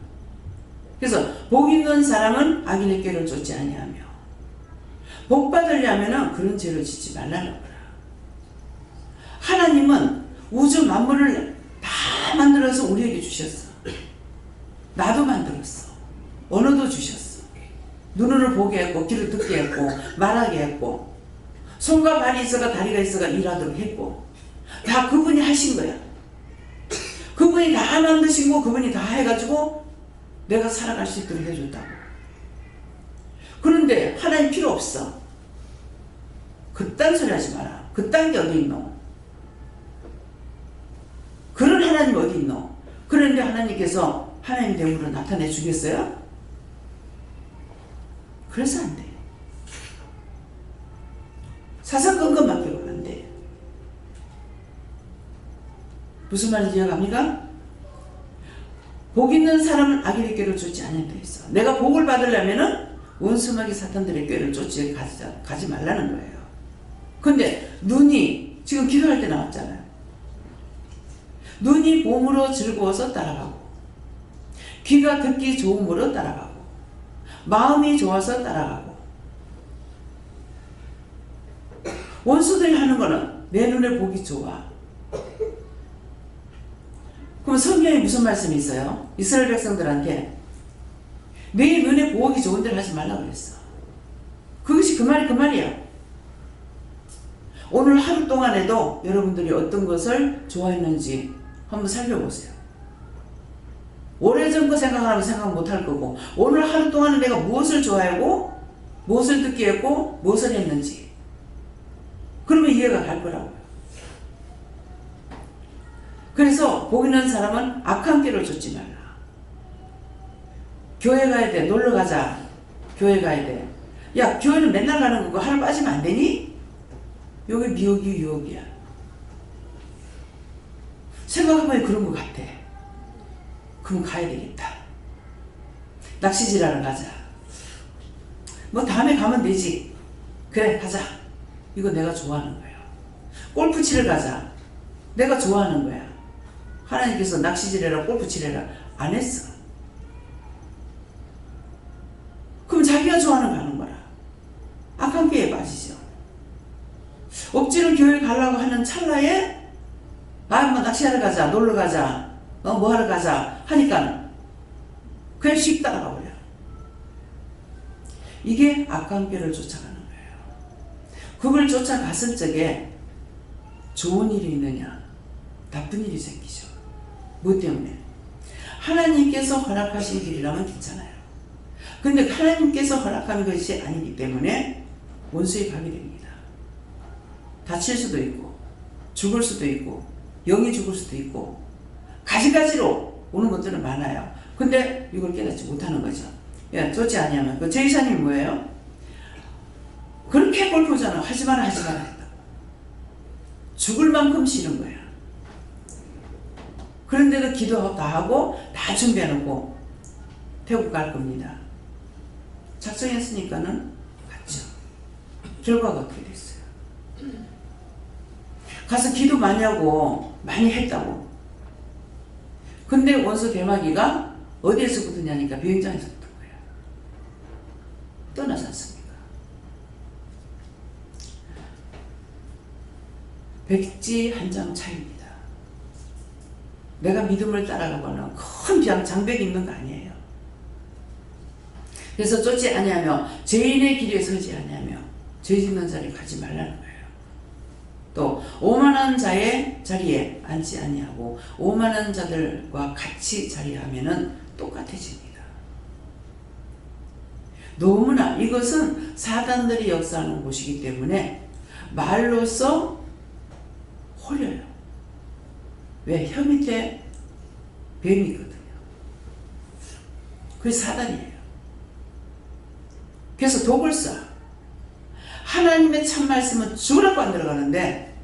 그래서 복 있는 사람은 악인의 꾀를 쫓지 아니하며 복 받으려면 그런 죄를 짓지 말라는 거야. 하나님은 우주 만물을 다 만들어서 우리에게 주셨어. 나도 만들었어. 언어도 주셨어. 눈을 보게 했고 귀를 듣게 했고 말하게 했고 손과 발이 있어가 다리가 있어가 일하도록 했고 다 그분이 하신 거야. 그분이 다 만드신 거 그분이 다 해가지고 내가 살아갈 수 있도록 해줬다고. 그런데 하나님 필요 없어. 그딴 소리 하지 마라. 그딴 게 어디 있노? 그런 하나님 어디 있노? 그런데 하나님께서 하나님 됨으로 나타내 주겠어요? 그래서 안 돼. 사사건건만 배우면 안 돼. 무슨 말인지 이해갑니까? 복 있는 사람은 악인의 꾀를 쫓지 않는다 했어. 내가 복을 받으려면은 원수마귀 사탄들의 꾀를 쫓지 가지 말라는 거예요. 근데 눈이 지금 기도할 때 나왔잖아요. 눈이 봄으로 즐거워서 따라가고 귀가 듣기 좋음으로 따라가고 마음이 좋아서 따라가고 원수들이 하는 거는 내 눈에 보기 좋아. 그럼 성경에 무슨 말씀이 있어요? 이스라엘 백성들한테 내 눈에 보기 좋은 데를 하지 말라고 그랬어. 그것이 그 말이야. 오늘 하루 동안에도 여러분들이 어떤 것을 좋아했는지 한번 살펴보세요. 오래전 거 생각하면 생각 못할 거고 오늘 하루 동안에 내가 무엇을 좋아하고 무엇을 듣게 했고 무엇을 했는지 그러면 이해가 갈 거라고요. 그래서 복 있는 사람은 악한 길을 쫓지 말라. 교회 가야 돼. 놀러 가자. 교회 가야 돼. 야, 교회는 맨날 가는 거 하루 빠지면 안 되니? 여기 미혹이 유혹이야. 생각해보니 그런 것 같아. 그럼 가야 되겠다. 낚시질하러 가자. 뭐 다음에 가면 되지. 그래 가자. 이거 내가 좋아하는 거야. 골프 치러 가자. 내가 좋아하는 거야. 하나님께서 낚시질해라 골프 치래라 안 했어. 그럼 자기가 좋아하는 거 하는 거라. 악한 꾀에 빠지죠. 억지로 교회 가려고 하는 찰나에 뭐 낚시하러 가자, 놀러 가자, 뭐 하러 가자 하니까 그냥 씩 따라가 버려. 이게 악한 꾀를 쫓아가는 거예요. 그걸 쫓아갔을 적에 좋은 일이 있느냐? 나쁜 일이 생기죠. 뭐 때문에? 하나님께서 허락하신 길이라면 괜찮아요. 근데 하나님께서 허락한 것이 아니기 때문에 원수에 가게 됩니다. 다칠 수도 있고 죽을 수도 있고 영이 죽을 수도 있고 가지가지로 오는 것들은 많아요. 근데 이걸 깨닫지 못하는 거죠. 쫓지 아니하면 그 제이사님이 뭐예요? 그렇게 골프잖아. 하지 마라 하지 마라 했다. 죽을 만큼 싫은 거야. 그런데도 기도 다 하고 다 준비해놓고 태국 갈 겁니다. 작정했으니까는 갔죠. 결과가 어떻게 됐어요? 가서 기도 많이 하고 많이 했다고. 근데 원수 대마귀가 어디에서 붙었냐니까 비행장에서 붙은 거예요. 떠나지 않습니까? 백지 한 장 차이입니다. 내가 믿음을 따라가거나 큰 장벽이 있는 거 아니에요. 그래서 쫓지 아니하며 죄인의 길에 서지 아니하며 죄 짓는 자리에 가지 말라는 거예요. 또 오만한 자의 자리에 앉지 아니하고 오만한 자들과 같이 자리하면은 똑같아집니다. 너무나 이것은 사단들이 역사하는 곳이기 때문에 말로써 호려요. 왜? 혀 밑에 뱀이 있거든요. 그게 사단이에요. 그래서 독을 써. 하나님의 참 말씀은 죽으라고 안 들어가는데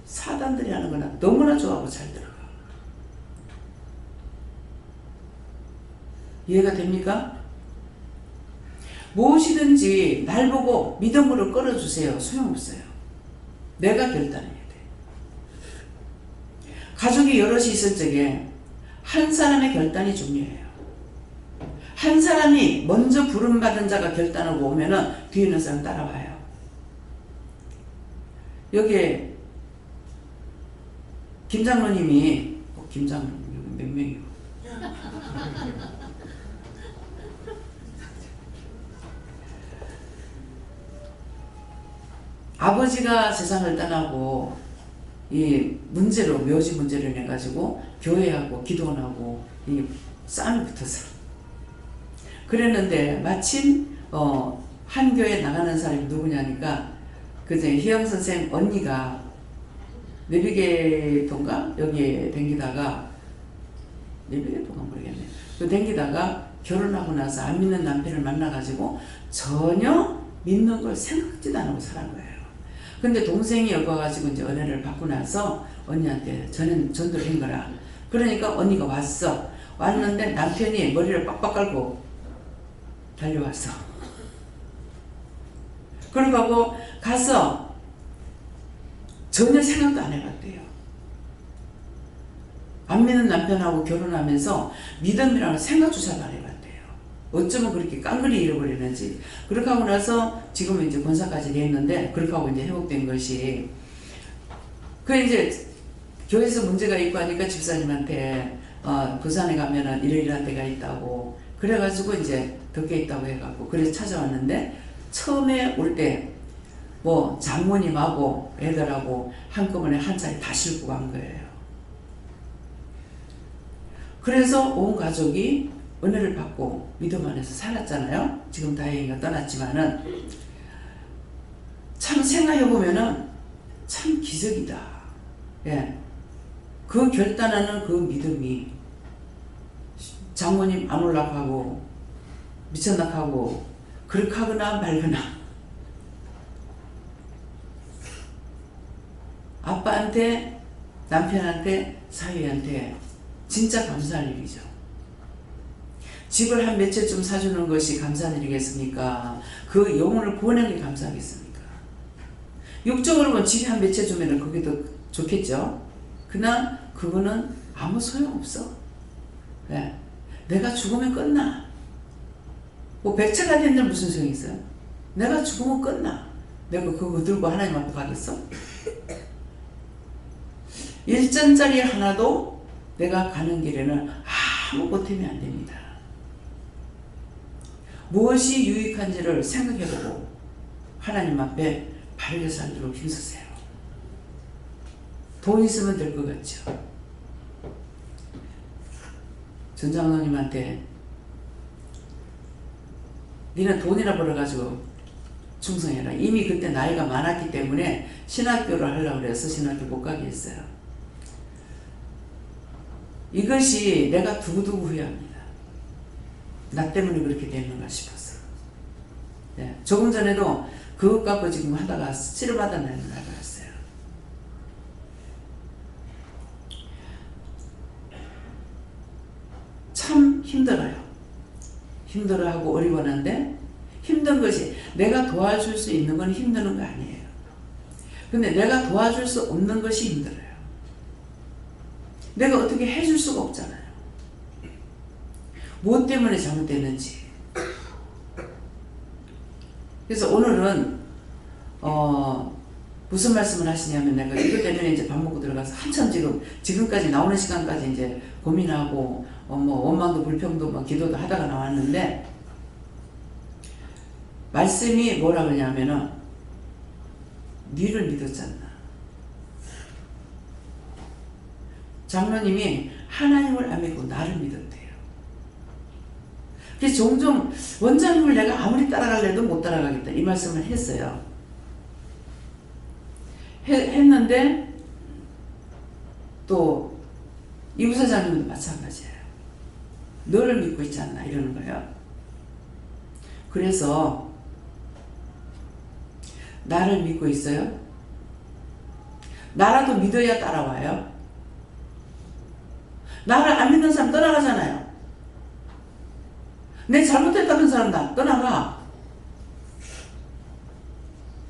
사단들이 하는 거나 너무나 좋아하고 잘 들어가. 이해가 됩니까? 무엇이든지 날 보고 믿음으로 끌어주세요. 소용없어요. 내가 결단해야 돼. 가족이 여럿이 있을 적에 한 사람의 결단이 중요해요. 한 사람이 먼저 부름받은 자가 결단하고 오면은 뒤에 있는 사람 따라와요. 여기에 김장로님이 김장로님 몇 명이요? 아버지가 세상을 떠나고 이 문제로 묘지 문제로 인해 가지고 교회하고 기도원하고 이 싸움이 붙었어. 그랬는데 마침 한 교회 나가는 사람이 누구냐니까 그제 희영 선생 언니가 내비게도인가 여기에 댕기다가 내비게도가 모르겠네. 그 댕기다가 결혼하고 나서 안 믿는 남편을 만나가지고 전혀 믿는 걸 생각지도 않고 살은 거예요. 근데 동생이 여기 와가지고 이제 은혜를 받고 나서 언니한테 전도를 한 거라. 그러니까 언니가 왔어. 왔는데 남편이 머리를 빡빡 깔고 달려왔어. 그러고 가서 전혀 생각도 안 해봤대요. 안 믿는 남편하고 결혼하면서 믿음이라는 생각조차도 안 해봤대요. 어쩌면 그렇게 깡그리 잃어버리는지. 그렇게 하고 나서 지금은 이제 권사까지 됐는데 그렇게 하고 이제 회복된 것이 그 이제 교회에서 문제가 있고 하니까 집사님한테 부산에 가면은 이러이러한 데가 있다고 그래가지고 이제 덕에 있다고 해갖고 그래서 찾아왔는데 처음에 올 때 뭐 장모님하고 애들하고 한꺼번에 한 차에 다 싣고 간 거예요. 그래서 온 가족이 은혜를 받고 믿음 안에서 살았잖아요. 지금 다행히가 떠났지만은 참 생각해보면은 참 기적이다. 예. 그 결단하는 그 믿음이 장모님 안 올라가고 미쳤나 하고 그렇게 하거나 말거나 아빠한테 남편한테 사위한테 진짜 감사할 일이죠. 집을 한 몇 채쯤 사주는 것이 감사한 일이겠습니까? 그 영혼을 구원한 게 감사하겠습니까? 육적으로 보면 집이 한 몇 채 주면 그게 더 좋겠죠. 그러나 그거는 아무 소용없어. 네. 내가 죽으면 끝나. 뭐 100채가 된들 무슨 소용이 있어요? 내가 죽으면 끝나. 내가 그거 들고 하나님 앞에 가겠어? 1전짜리 하나도 내가 가는 길에는 아무 보탬이 안 됩니다. 무엇이 유익한지를 생각해보고 하나님 앞에 바르게 살도록 힘쓰세요. 돈 있으면 될 것 같죠? 전 장로님한테 니는 돈이나 벌어가지고 충성해라. 이미 그때 나이가 많았기 때문에 신학교를 하려고 해서 신학교 못 가게 했어요. 이것이 내가 두고두고 후회합니다. 나 때문에 그렇게 됐는가 싶어서. 네, 조금 전에도 그것 갖고 지금 하다가 치료받았나요? 나갔어요. 참 힘들어요. 힘들어하고 어리버는데 힘든 것이 내가 도와줄 수 있는 건 힘드는 거 아니에요. 근데 내가 도와줄 수 없는 것이 힘들어요. 내가 어떻게 해줄 수가 없잖아요. 무엇 때문에 잘못됐는지. 그래서 오늘은 무슨 말씀을 하시냐면 내가 이것 때문에 이제 밥 먹고 들어가서 한참 지금까지 나오는 시간까지 이제 고민하고 뭐 원망도 불평도 뭐 기도도 하다가 나왔는데 말씀이 뭐라 그러냐면은 니를 믿었잖아. 장로님이 하나님을 안 믿고 나를 믿었대요. 그래서 종종 원장님을 내가 아무리 따라가려도 못 따라가겠다 이 말씀을 했어요. 했는데 또 이 부사장님도 마찬가지예요. 너를 믿고 있지 않나 이러는 거예요. 그래서 나를 믿고 있어요? 나라도 믿어야 따라와요. 나를 안 믿는 사람 떠나가잖아요. 내 잘못했다는 사람 다 떠나가.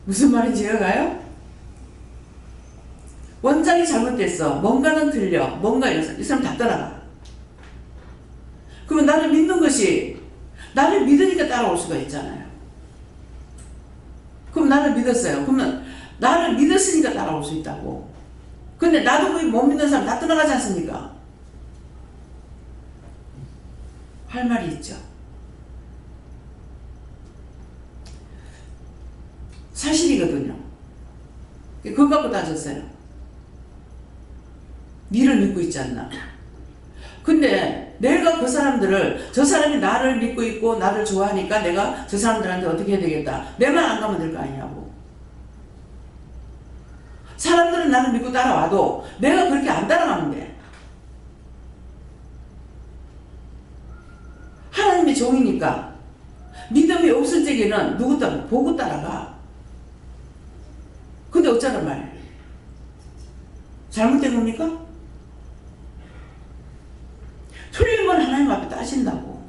무슨 말인지 이해가요? 원장이 잘못됐어. 뭔가는 틀려. 뭔가 이 사람 다 떠나가. 그러면 나를 믿는 것이 나를 믿으니까 따라올 수가 있잖아요. 그럼 나를 믿었어요. 그러면 나를 믿었으니까 따라올 수 있다고. 근데 나도 거의 못 믿는 사람 다 떠나가지 않습니까? 할 말이 있죠. 사실이거든요. 그거 갖고 따졌어요. 니를 믿고 있지 않나. 근데 내가 그 사람들을 저 사람이 나를 믿고 있고 나를 좋아하니까 내가 저 사람들한테 어떻게 해야 되겠다. 내만 안 가면 될 거 아니냐고. 사람들은 나를 믿고 따라와도 내가 그렇게 안 따라가면 돼. 하나님의 종이니까 믿음이 없을 적에는 누구 따라 보고 따라가. 근데 어쩌란 말이에요. 잘못된 겁니까? 틀린 건 하나님 앞에 따진다고.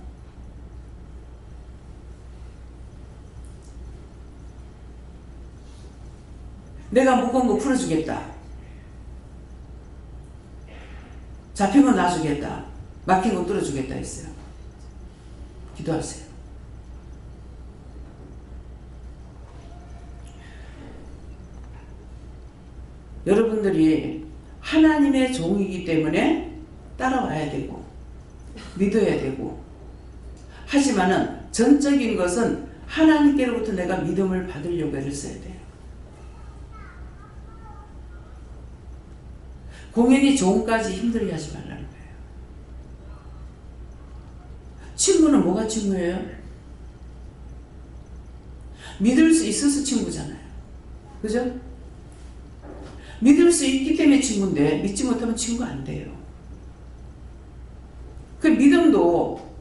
내가 무거운 거 풀어주겠다. 잡힌 건 놔주겠다. 막힌 건 뚫어주겠다 했어요. 기도하세요. 여러분들이 하나님의 종이기 때문에 따라와야 되고 믿어야 되고 하지만은 전적인 것은 하나님께로부터 내가 믿음을 받으려고 애를 써야 돼요. 공연히 종까지 힘들게 하지 말라는 거예요. 친구는 뭐가 친구예요? 믿을 수 있어서 친구잖아요. 그죠? 믿을 수 있기 때문에 친구인데 믿지 못하면 친구 안 돼요. 그 믿음도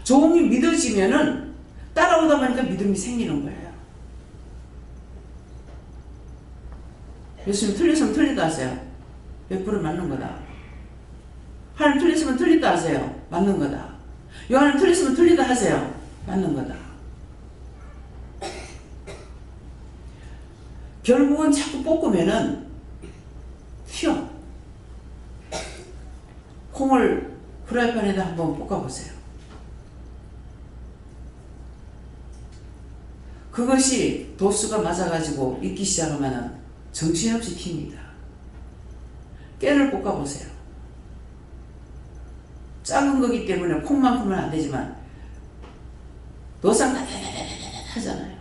종이 믿어지면은 따라오다 보니까 믿음이 생기는 거예요. 예수님 틀렸으면 틀리다 하세요. 100% 맞는 거다. 하나님 틀렸으면 틀리다 하세요. 맞는 거다. 요한님 틀렸으면 틀리다 하세요. 맞는 거다. 결국은 자꾸 볶으면은 튀어. 콩을 프라이팬에다 한번 볶아보세요. 그것이 도수가 맞아가지고 익기 시작하면 정신없이 튑니다. 깨를 볶아보세요. 작은 거기 때문에 콩만큼은 안 되지만 노상 하잖아요.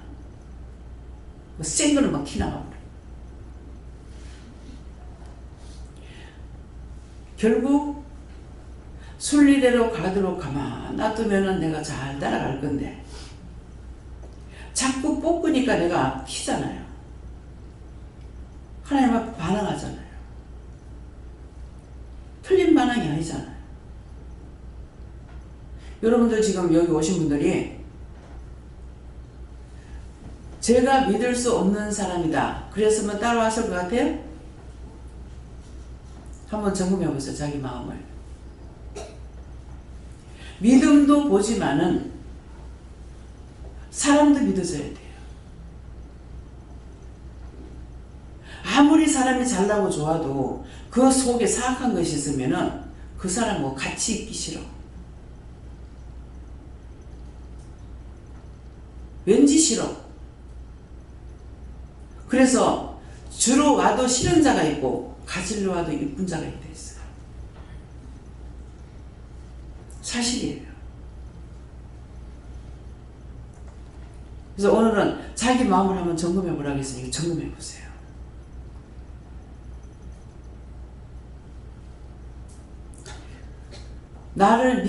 센 거는 막 튀나가고. 결국 순리대로 가도록 가만 놔두면은 내가 잘 따라갈 건데 자꾸 볶으니까 내가 튀잖아요. 하나님 앞에 반항하잖아요. 틀린 반항이 아니잖아요. 여러분들 지금 여기 오신 분들이 제가 믿을 수 없는 사람이다 그랬으면 따라왔을 것 같아요? 한번 점검해 보세요. 자기 마음을. 믿음도 보지만은 사람도 믿어줘야 돼요. 아무리 사람이 잘나고 좋아도 그 속에 사악한 것이 있으면은 그 사람하고 같이 있기 싫어. 왠지 싫어. 그래서 주로 와도 싫은 자가 있고 가지러 와도 이쁜 자가 있어요. 사실이에요. 그래서 오늘은 자기 마음을 한번 점검해 보라고 했으니까 점검해 보세요. 나를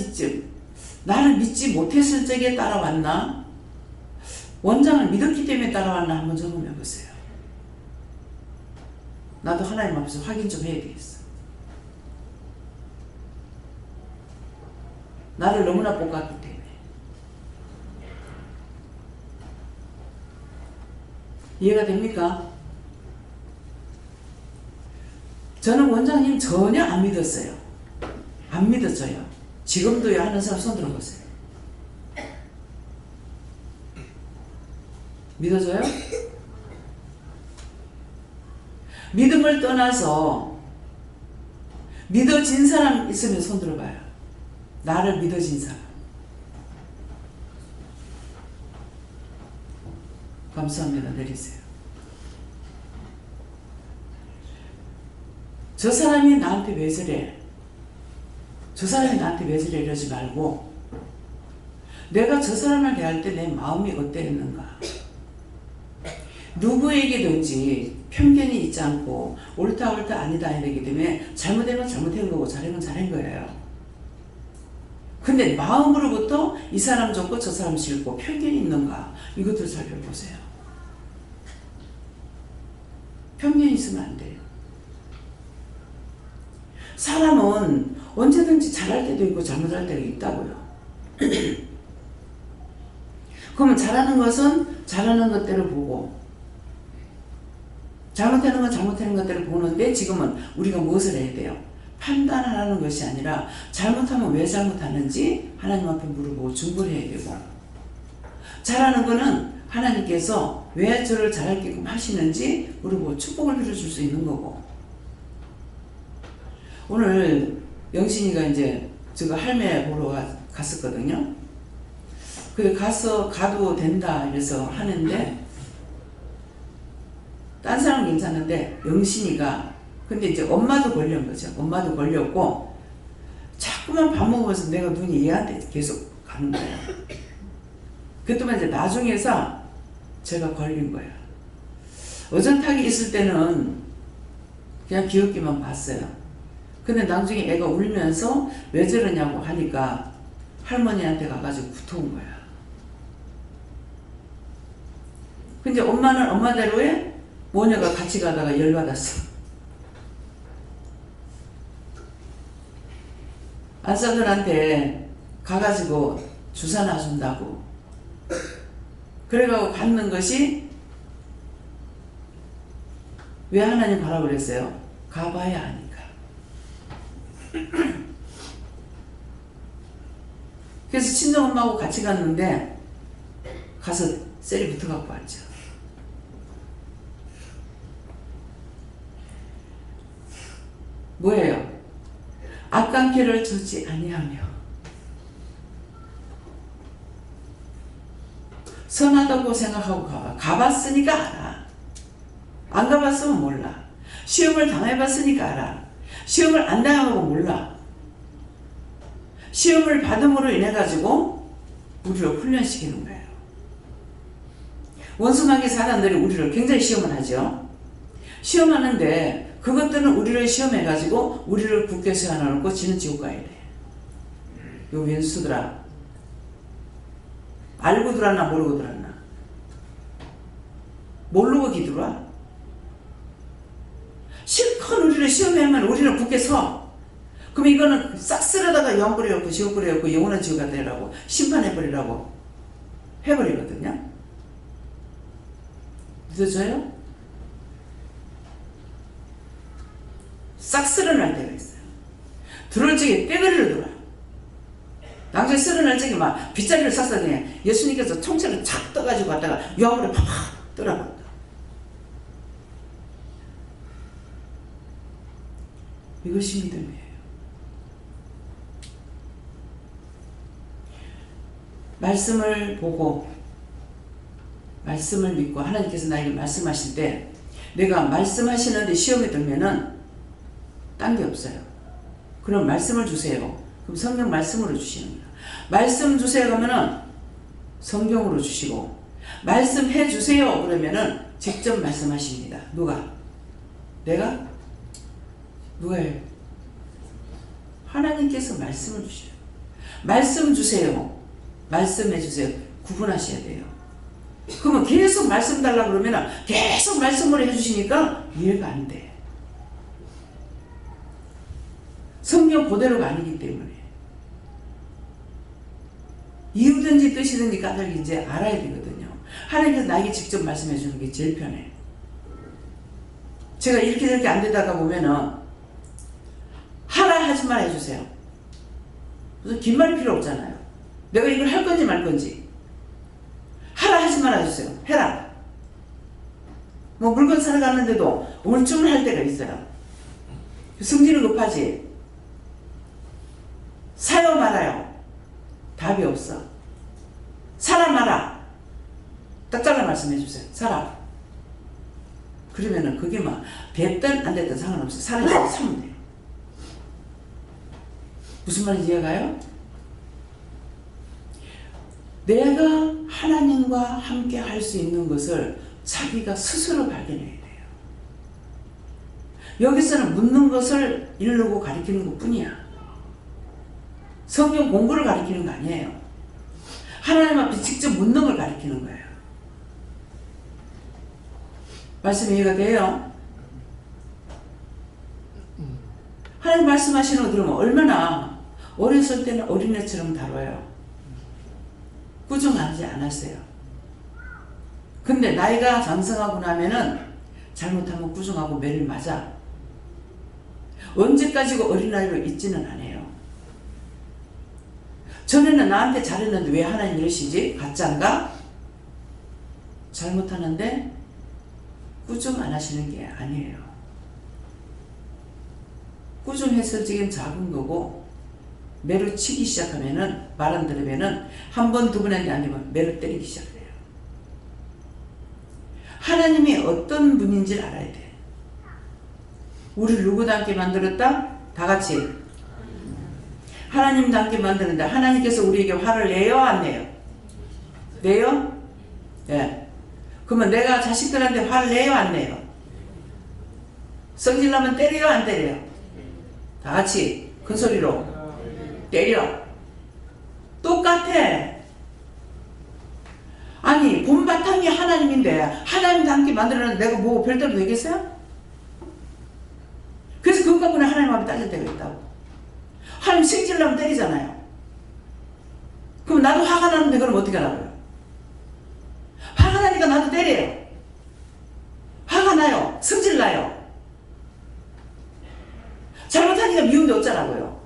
믿지 못했을 적에 따라왔나? 원장을 믿었기 때문에 따라왔나? 한번 점검해 보세요. 나도 하나님 앞에서 확인 좀 해야 되겠어. 나를 너무나 볶았기 때문에. 이해가 됩니까? 저는 원장님 전혀 안 믿었어요. 안 믿었어요. 지금도요. 하는 사람 손 들어보세요. 믿어줘요? 믿음을 떠나서 믿어진 사람 있으면 손 들어봐요. 나를 믿어진 사람. 감사합니다. 내리세요. 저 사람이 나한테 왜 저래? 저 사람이 나한테 왜 저래? 이러지 말고 내가 저 사람을 대할 때 내 마음이 어땠는가? 누구에게든지 편견이 있지 않고 옳다 아니다 이러기 때문에 잘못된 건 잘못된 거고 잘한 건 잘한 거예요. 근데 마음으로부터 이 사람 좋고 저 사람 싫고 편견이 있는가? 이것들 살펴보세요. 편견이 있으면 안 돼요. 사람은 언제든지 잘할 때도 있고 잘못할 때가 있다고요. 그러면 잘하는 것은 잘하는 것대로 보고 잘못하는 건 잘못하는 것대로 보는데 지금은 우리가 무엇을 해야 돼요? 판단하라는 것이 아니라 잘못하면 왜 잘못하는지 하나님 앞에 물어보고 중보해야 되고 잘하는 거는 하나님께서 왜 저를 잘하게끔 하시는지 물어보고 축복을 빌어줄 수 있는 거고 오늘 영신이가 이제 제가 할매 보러 갔었거든요. 그래 가도 된다 이래서 하는데 딴 사람은 괜찮은데 영신이가 근데 이제 엄마도 걸린 거죠. 엄마도 걸렸고 자꾸만 밥 먹으면서 내가 눈이 얘한테 계속 가는 거야. 그랬더니 이제 나중에서 제가 걸린 거야. 어전탁이 있을 때는 그냥 귀엽게만 봤어요. 근데 나중에 애가 울면서 왜 저러냐고 하니까 할머니한테 가가지고 붙어온 거야. 근데 엄마는 엄마대로 해 모녀가 같이 가다가 열받았어. 안사들한테 가가지고 주사 놔준다고. 그래가지고 갖는 것이 왜 하나님 가라고 그랬어요? 가봐야 하니까. 그래서 친정엄마하고 같이 갔는데 가서 셀이 붙어갖고 왔죠. 뭐예요? 악한 길을 쫓지 아니하며 선하다고 생각하고 가봤으니까 알아. 안 가봤으면 몰라. 시험을 당해봤으니까 알아. 시험을 안 당하고 몰라. 시험을 받음으로 인해 가지고 우리를 훈련시키는 거예요. 원수마귀 사단들이 우리를 굉장히 시험을 하죠. 시험하는데 그것들은 우리를 시험해 가지고 우리를 굳게 세워놓고 지는 지옥 가야 돼. 요 왼수들아, 알고 들었나 모르고 들었나? 모르고 기들어와? 실컷 우리를 시험하면 우리는 굳게 서. 그럼 이거는 싹 쓸어다가 영 뿌려놓고 지옥 뿌려놓고 영원한 지옥가 되라고 심판해버리라고 해버리거든요. 믿어져요? 싹 쓸어날 때가 있어요. 들어올 적에 떼거리로 들어와. 나중에 쓸어날 적에 막 빗자루를 싹싹 그냥 예수님께서 총체를 착 떠가지고 갔다가 영으로 팍팍 떠나간다. 이것이 믿음이에요. 말씀을 보고 말씀을 믿고 하나님께서 나에게 말씀하실 때 내가 말씀하시는데 시험에 들면은 딴 게 없어요. 그럼 말씀을 주세요. 그럼 성경 말씀으로 주시는 거예요. 말씀 주세요 그러면은 성경으로 주시고 말씀해 주세요 그러면은 직접 말씀하십니다. 누가? 내가? 누가 해요? 하나님께서 말씀을 주셔요. 말씀 주세요. 말씀해 주세요. 구분하셔야 돼요. 그러면 계속 말씀 달라고 그러면 계속 말씀으로 해주시니까 이해가 안 돼. 성경 그대로가 아니기 때문에 이유든지 뜻이든지 까닭이 이제 알아야 되거든요. 하나님께서 나에게 직접 말씀해 주는 게 제일 편해. 제가 이렇게 저렇게 안 되다가 보면은 하라 하지 말 해주세요. 무슨 긴 말이 필요 없잖아요. 내가 이걸 할 건지 말 건지 하라 하지 말 해주세요. 해라. 뭐 물건 사러 갔는데도 우울증을 할 때가 있어요. 성질은 급하지. 사요 말아요. 답이 없어. 사라 마라. 딱 잘라 말씀해 주세요. 사라. 그러면은 그게 막 됐든 안 됐든 상관없어. 사라지고 사면 돼요. 무슨 말인지 이해가요? 내가 하나님과 함께 할 수 있는 것을 자기가 스스로 발견해야 돼요. 여기서는 묻는 것을 이르고 가리키는 것 뿐이야. 성경 공부를 가리키는 거 아니에요. 하나님 앞에 직접 묻는 걸 가리키는 거예요. 말씀 이해가 돼요? 하나님 말씀하시는 거 들으면 얼마나 어렸을 때는 어린애처럼 다뤄요. 꾸중하지 않았어요. 근데 나이가 장성하고 나면은 잘못하면 꾸중하고 매를 맞아. 언제까지고 어린아이로 있지는 않아요. 전에는 나한테 잘했는데 왜 하나님 이러시지? 가짜인가? 잘못하는데 꾸중 안 하시는 게 아니에요. 꾸중해서 지금 작은 거고 매로 치기 시작하면은 말 안 들으면은 한 번 두 번에 안 되면 매로 때리기 시작해요. 하나님이 어떤 분인지를 알아야 돼. 우리를 누구답게 만들었다? 다 같이 하나님답게 만드는데 하나님께서 우리에게 화를 내요 안 내요? 내요? 네. 그러면 내가 자식들한테 화를 내요 안 내요? 성질나면 때려요 안 때려요? 다 같이 큰 소리로 때려. 똑같아. 아니 본바탕이 하나님인데 하나님답게 만들어놨는데 내가 뭐 별대로 되겠어요? 그래서 그것 갖고는 하나님 앞에 따질 때가 있다고. 하나님 성질나면 때리잖아요. 그럼 나도 화가 나는데 그럼 어떻게 하라고요? 화가 나니까 나도 때려요. 화가 나요. 성질나요. 잘못하니까 미움도 어쩌라고요.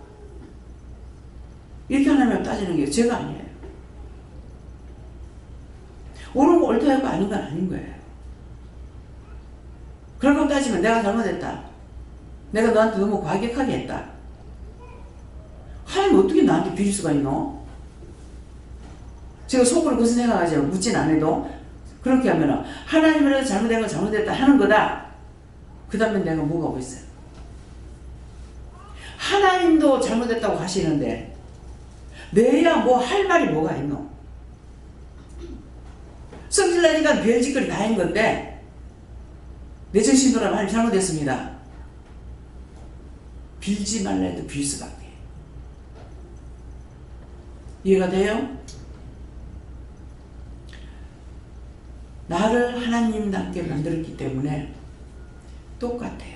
이렇게 하나님을 따지는 게 죄가 아니에요. 옳은 거 옳다 했고 아닌 건 아닌 거예요. 그런 거 따지면 내가 잘못했다. 내가 너한테 너무 과격하게 했다. 하나님 어떻게 나한테 빌 수가 있노? 제가 속으로 무슨 생각하죠? 묻진 않아도 그렇게 하면 하나님이라도 잘못된 건 잘못했다 하는 거다. 그 다음에 내가 뭐가 오고 있어요? 하나님도 잘못했다고 하시는데 내야 뭐 할 말이 뭐가 있노? 성질나니까 별짓거리 다 한 건데 내 정신 돌아면 하나님 잘못했습니다. 빌지 말라 해도 빌 수밖에. 이해가 돼요? 나를 하나님답게 만들었기 때문에 똑같아요.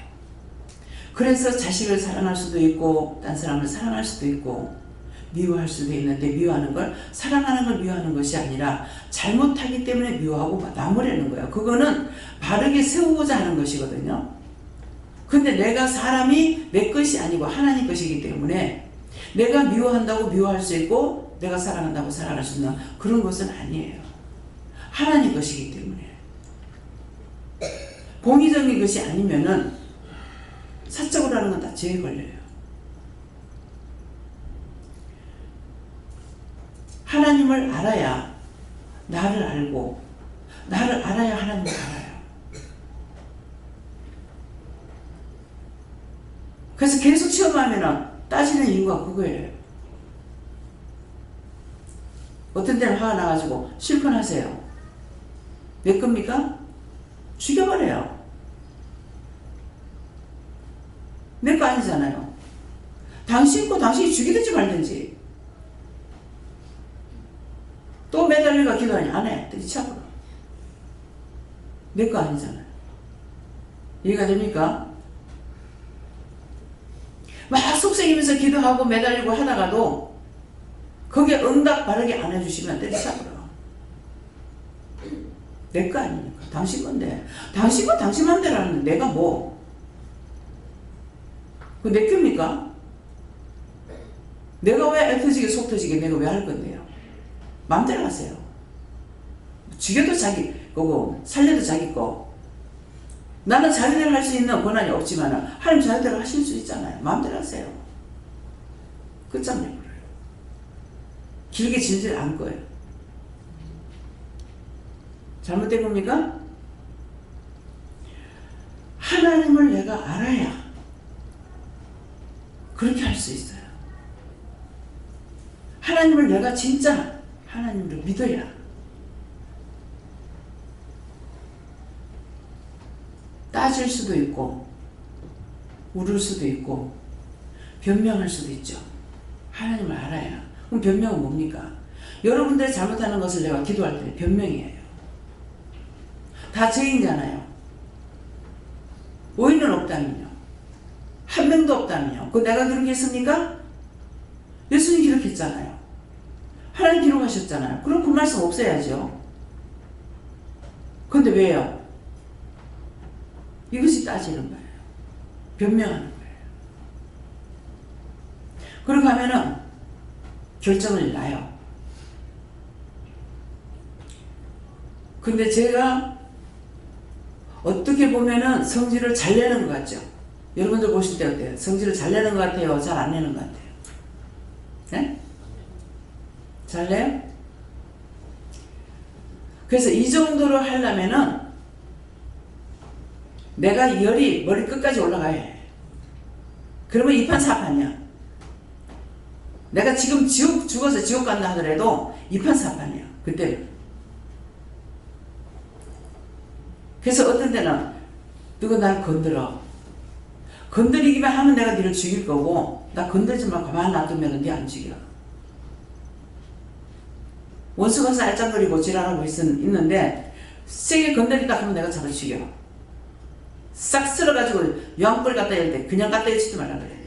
그래서 자식을 사랑할 수도 있고 딴 사람을 사랑할 수도 있고 미워할 수도 있는데 미워하는 걸 사랑하는 걸 미워하는 것이 아니라 잘못하기 때문에 미워하고 나무라는 거예요. 그거는 바르게 세우고자 하는 것이거든요. 근데 내가 사람이 내 것이 아니고 하나님 것이기 때문에 내가 미워한다고 미워할 수 있고 내가 사랑한다고 사랑할 수 있는 그런 것은 아니에요. 하나님 것이기 때문에. 공의적인 것이 아니면은 사적으로 하는 건 다 죄에 걸려요. 하나님을 알아야 나를 알고 나를 알아야 하나님을 알아요. 그래서 계속 시험하면 따지는 이유가 그거예요. 어떤 때는 화가 나가지고 실컷하세요. 내 겁니까? 죽여버려요. 내 거 아니잖아요. 당신 거 당신이 죽이든지 말든지. 또 매달리가 기도하니 안 해. 때리쳐버려. 내 거 아니잖아요. 이해가 됩니까? 막 속삭이면서 기도하고 매달리고 하다가도 거기에 응답 바르게 안 해주시면 때리쳐버려. 내 거 아니니까. 당신 건데. 당신 거 당신 맘대로 하는데 내가 뭐. 그 내 겁니까? 내가 왜 애 터지게 속 터지게 내가 왜 할 건데요? 맘대로 하세요. 죽여도 자기 거고 살려도 자기 거. 나는 자기대로 할 수 있는 권한이 없지만 하나님 자기대로 하실 수 있잖아요. 마음대로 하세요. 끝장내버려요. 길게 질질 않을 거예요. 잘못된 겁니까? 하나님을 내가 알아야 그렇게 할 수 있어요. 하나님을 내가 진짜 하나님을 믿어야 따질 수도 있고 울을 수도 있고 변명할 수도 있죠. 하나님을 알아야. 그럼 변명은 뭡니까? 여러분들이 잘못하는 것을 내가 기도할 때 변명이에요. 다 죄인잖아요. 오인은 없다면요. 한 명도 없다면요. 그 내가 기록했습니까? 예수님 기록했잖아요. 하나님 기록하셨잖아요. 그럼 그 말씀 없애야죠. 근데 왜요? 이것이 따지는 거예요. 변명하는 거예요. 그러고 하면은 결정을 놔요. 근데 제가 어떻게 보면은 성질을 잘 내는 것 같죠? 여러분들 보실 때 어때요? 성질을 잘 내는 것 같아요? 잘 안 내는 것 같아요? 네? 잘 내요? 그래서 이 정도로 하려면은 내가 열이 머리 끝까지 올라가야 해. 그러면 이판사판이야. 내가 지금 죽어서 지옥 간다 하더라도 이판사판이야. 그때. 그래서 어떤 때는 누가 날 건드려. 건드리기만 하면 내가 니를 죽일 거고 나 건드리지 말고 가만히 놔두면 니 안 죽여. 원수가 쌀짱거리고 지랄하고 있는데 세게 건드린다 하면 내가 잡아 죽여. 싹 쓸어가지고 요한불 갖다 열 때 그냥 갖다 열지도 말라 그래.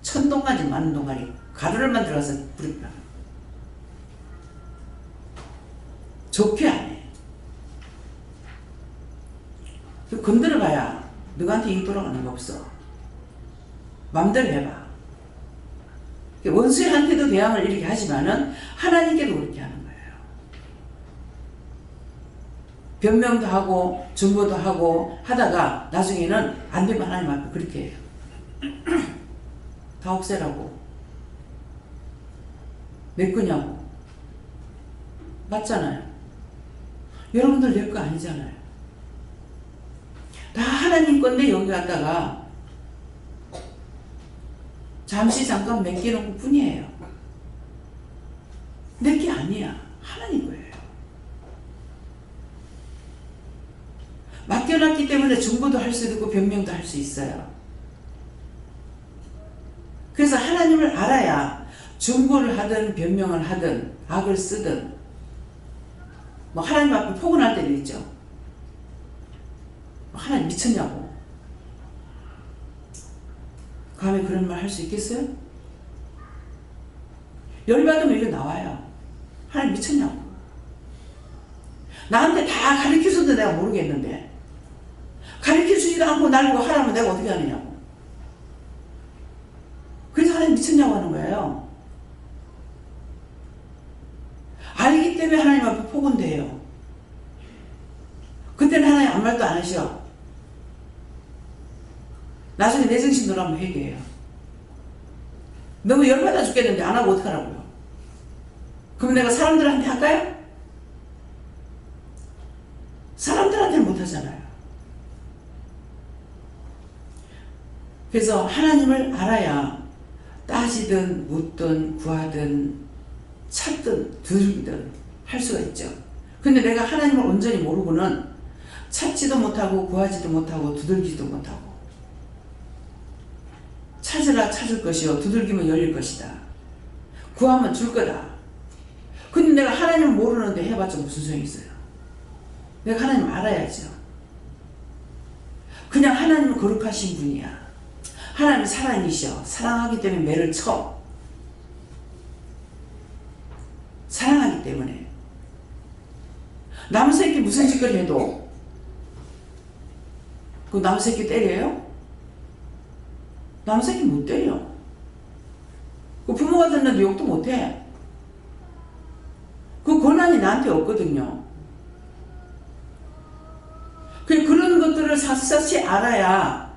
천동가지 많은 동아리 가루를 만들어서 부립니다. 좋게 안 해. 건드려봐야 누구한테 이 돌아가는 거 없어. 맘대로 해봐. 원수한테도 대항을 이렇게 하지만은 하나님께도 그렇게 하는 거예요. 변명도 하고 증거도 하고 하다가 나중에는 안 되면 하나님 앞에 그렇게 해요. 다 없애라고. 내 거냐고. 맞잖아요. 여러분들 내 거 아니잖아요. 다 하나님 건데 여기 갔다가 잠시 잠깐 맡기는 것 뿐이에요. 내 게 아니야. 하나님 거예요. 맡겨놨기 때문에 정보도 할 수 있고 변명도 할 수 있어요. 그래서 하나님을 알아야 정보를 하든 변명을 하든 악을 쓰든 뭐 하나님 앞에 포근할 때도 있죠. 하나님 미쳤냐고. 감히 그런 말 할 수 있겠어요? 열받으면 이게 나와요. 하나님 미쳤냐고. 나한테 다 가르쳐줘도 내가 모르겠는데 가르쳐주지도 않고 날고 하라면 내가 어떻게 하느냐고. 그래서 하나님 미쳤냐고 하는 거예요. 알기 때문에 하나님 앞에 포근돼요. 그때는 하나님 아무 말도 안 하셔. 나중에 내 정신 돌아오면 회개해요. 너무 열받아 죽겠는데 안 하고 어떡하라고요. 그럼 내가 사람들한테 할까요? 사람들한테는 못하잖아요. 그래서 하나님을 알아야 따지든 묻든 구하든 찾든 두들기든 할 수가 있죠. 근데 내가 하나님을 온전히 모르고는 찾지도 못하고 구하지도 못하고 두들기지도 못하고 찾으라 찾을 것이요 두들기면 열릴 것이다. 구하면 줄 거다. 근데 내가 하나님을 모르는데 해봤자 무슨 소용이 있어요. 내가 하나님 알아야죠. 그냥 하나님은 거룩하신 분이야. 하나님은 사랑이셔. 사랑하기 때문에 매를 쳐. 사랑하기 때문에. 남 새끼 무슨 짓거리 해도 그 남 새끼 때려요? 남 새끼 못 때려. 그 부모가 됐는데 욕도 못해. 그 권한이 나한테 없거든요. 그런 것들을 샅샅이 알아야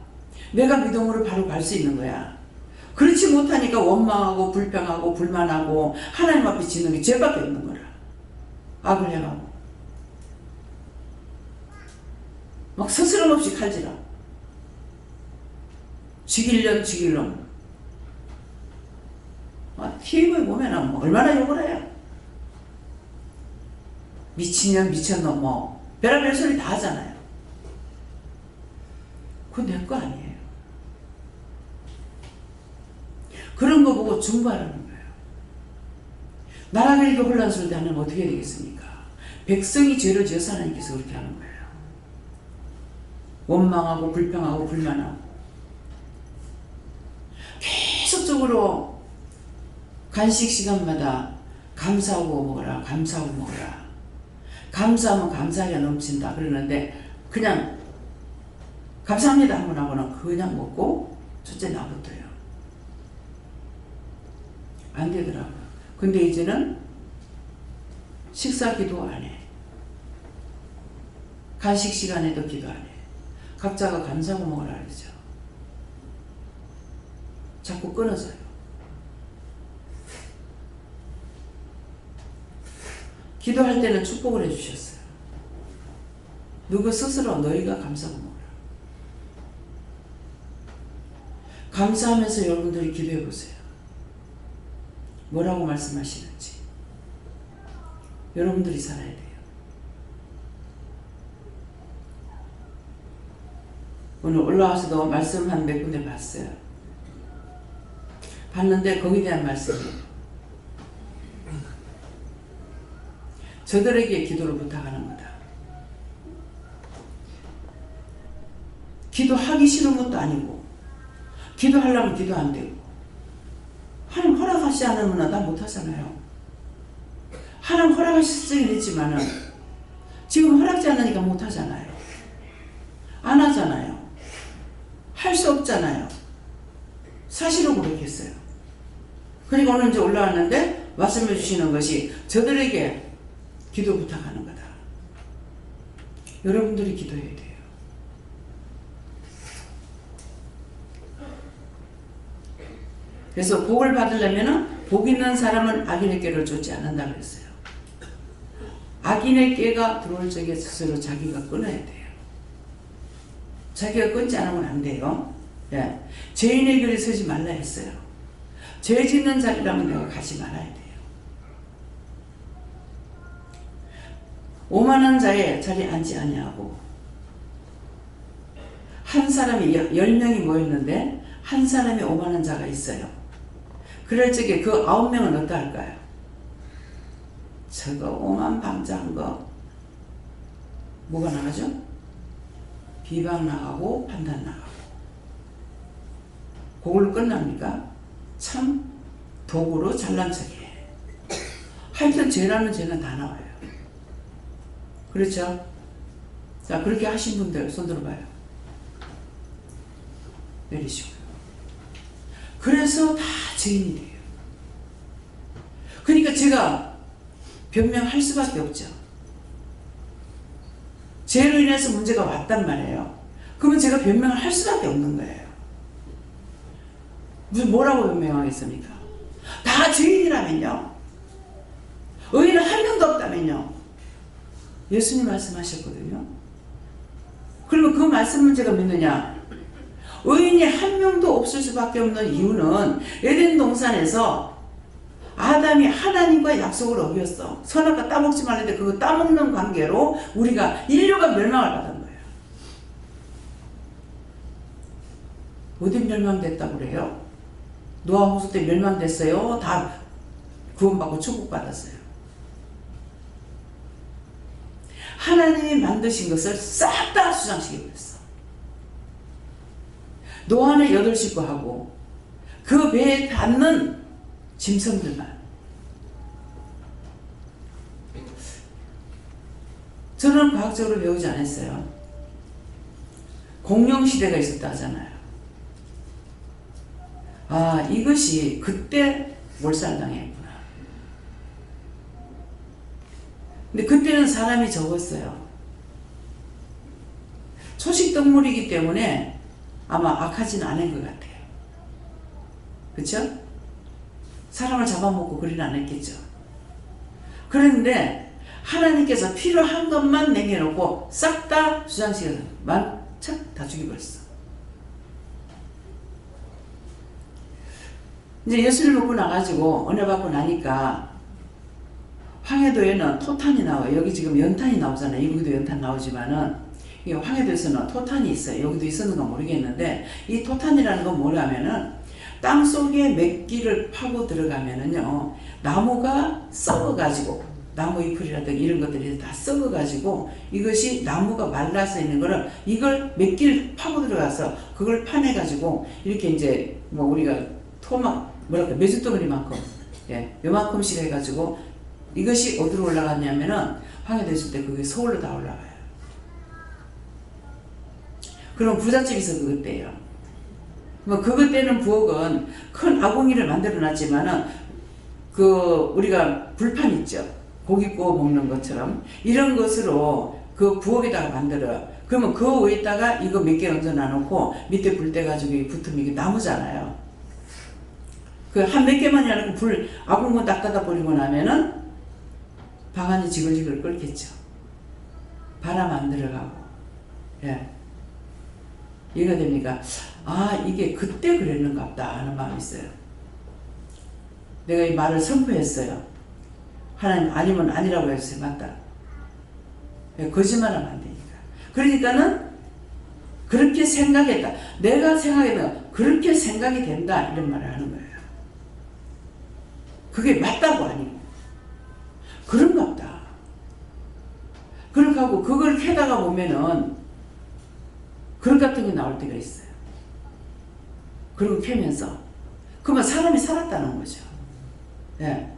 내가 믿음으로 바로 갈 수 있는 거야. 그렇지 못하니까 원망하고 불평하고 불만하고 하나님 앞에 지는 게 죄밖에 없는 거라. 악을 해가고 막 스스럼 없이 칼질하. 죽일놈. TV에 보면 얼마나 욕을 해요. 미친년 미쳤놈 뭐 별의별 소리 다 하잖아요. 그건 내 거 아니에요. 그런 거 보고 중보하라는 거예요. 나라가 이렇게 혼란스러울 때 하나님 어떻게 되겠습니까? 백성이 죄를 지어서 하나님께서 그렇게 하는 거예요. 원망하고 불평하고 불만하고 계속적으로 간식 시간마다 감사하고 먹어라. 감사하고 먹어라. 감사하면 감사하게 넘친다 그러는데 그냥 감사합니다 하고 나고는 그냥 먹고 첫째 나부터요. 안 되더라고요. 근데 이제는 식사 기도 안 해. 간식 시간에도 기도 안 해. 각자가 감사하고 먹으라 그러죠. 자꾸 끊어져요. 기도할 때는 축복을 해주셨어요. 누구 스스로 너희가 감사하고 먹어라. 감사하면서 여러분들이 기도해 보세요. 뭐라고 말씀하시는지. 여러분들이 살아야 돼요. 오늘 올라와서도 말씀 한 몇 군데 봤어요. 봤는데 거기에 대한 말씀이에요. 저들에게 기도를 부탁하는 거다. 기도하기 싫은 것도 아니고 기도하려면 기도 안 되고 하나님 허락하지 않으면 나 못하잖아요. 하나님 허락하시긴 했지만은 지금 허락지 않으니까 못하잖아요. 안 하잖아요. 할 수 없잖아요. 사실은 그렇겠어요. 그러니까 오늘 이제 올라왔는데 말씀해 주시는 것이 저들에게 기도 부탁하는 거다. 여러분들이 기도해야 돼요. 그래서 복을 받으려면 복 있는 사람은 악인의 꾀를 쫓지 않는다 그랬어요. 악인의 꾀가 들어올 적에 스스로 자기가 끊어야 돼요. 자기가 끊지 않으면 안 돼요. 예. 죄인의 길에 서지 말라 했어요. 죄 짓는 자리라면 내가 가지 말아야 돼요. 오만한 자의 자리에 앉지 아니하고, 한 사람이 10명이 모였는데 한 사람이 오만한 자가 있어요. 그럴 적에 그 9명은 어떠할까요? 저거 오만방자한 거 뭐가 나가죠? 비방 나가고 판단 나가고. 그걸로 끝납니까? 참 도구로 잘난 척해. 하여튼 죄라는 죄는 다 나와요. 그렇죠? 자, 그렇게 하신 분들 손 들어봐요. 내리시고요. 그래서 다 죄인이 돼요. 그러니까 제가 변명할 수밖에 없죠. 죄로 인해서 문제가 왔단 말이에요. 그러면 제가 변명을 할 수밖에 없는 거예요. 무슨 뭐라고 변명하겠습니까? 다 죄인이라면요. 의인은 한 명도 없다면요. 예수님 말씀하셨거든요. 그러면 그 말씀을 제가 믿느냐? 의인이 한 명도 없을 수밖에 없는 이유는 에덴 동산에서 아담이 하나님과 약속을 어겼어. 선악과 따먹지 말는데 그거 따먹는 관계로 우리가 인류가 멸망을 받은 거예요. 어디 멸망됐다고 그래요? 노아 홍수 때 멸망됐어요? 다 구원받고 축복받았어요. 하나님이 만드신 것을 싹 다 수상시켜버렸어. 노아는 8식구하고 그 배에 닿는 짐승들만. 저는 과학적으로 배우지 않았어요. 공룡시대가 있었다 하잖아요. 아, 이것이 그때 몰살당했구나. 근데 그때는 사람이 적었어요. 초식동물이기 때문에 아마 악하지는 않은 것 같아요. 그렇죠? 사람을 잡아먹고 그러진 않았겠죠. 그런데 하나님께서 필요한 것만 남겨놓고 싹 다 주장시켜서 만착 다 죽여버렸어. 이제 예수를 먹고 나가지고 은혜 받고 나니까 황해도에는 토탄이 나와요. 여기 지금 연탄이 나오잖아요. 여기도 연탄 나오지만은 이 황해도에서는 토탄이 있어요. 여기도 있었는가 모르겠는데 이 토탄이라는 건 뭐냐면은 땅 속에 맥기를 파고 들어가면은요 나무가 썩어가지고 나무 잎이라든가 이런 것들이 다 썩어가지고 이것이 나무가 말라서 있는 거를 이걸 맥기를 파고 들어가서 그걸 파내가지고 이렇게 이제 뭐 우리가 뭐랄까 메주덩어리만큼 요만큼씩 해가지고 이것이 어디로 올라갔냐면은 황해됐을 때 그게 서울로 다 올라가요. 그럼 부잣집에서 그것 때예요. 뭐 그것 때는 부엌은 큰 아궁이를 만들어 놨지만은 그 우리가 불판 있죠. 고기 구워 먹는 것처럼 이런 것으로 그 부엌에다가 만들어요. 그러면 그 위에다가 이거 몇 개 얹어 놔놓고 밑에 불 떼가지고 붙으면 이게 나무잖아요. 그 한 몇 개만이 아니고 불 아궁문 딱 닫아 버리고 나면은 방안이 지글지글 끓겠죠. 바람 안 들어가고. 예. 이해가 됩니까? 아, 이게 그때 그랬는가 보다 하는 마음이 있어요. 내가 이 말을 선포했어요. 하나님 아니면 아니라고 해주세요. 맞다. 거짓말하면 안 되니까. 그러니까는 그렇게 생각했다. 내가 생각했다. 그렇게 생각이 된다. 이런 말을 하는 거예요. 그게 맞다고 아니고. 그런가 보다. 그렇게 하고 그걸 캐다가 보면은 그릇 같은 게 나올 때가 있어요. 그리고 캐면서 그러면 사람이 살았다는 거죠. 예.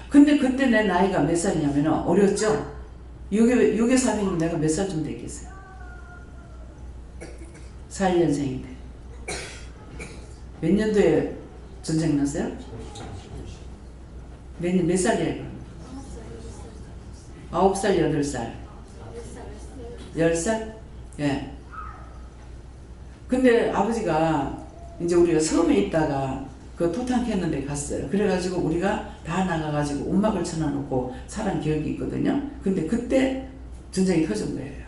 근데 그때 내 나이가 몇 살이냐면 어렸죠? 6에 3이면 내가 몇 살쯤 됐겠어요? 41년생인데 몇 년도에 전쟁 났어요? 몇 살이에요? 9살, 8살? 10살? 예. 근데 아버지가 이제 우리가 섬에 있다가 그 토탕했는데 갔어요. 그래가지고 우리가 다 나가가지고 움막을 쳐놔놓고 살한 기억이 있거든요. 근데 그때 전쟁이 터진 거예요.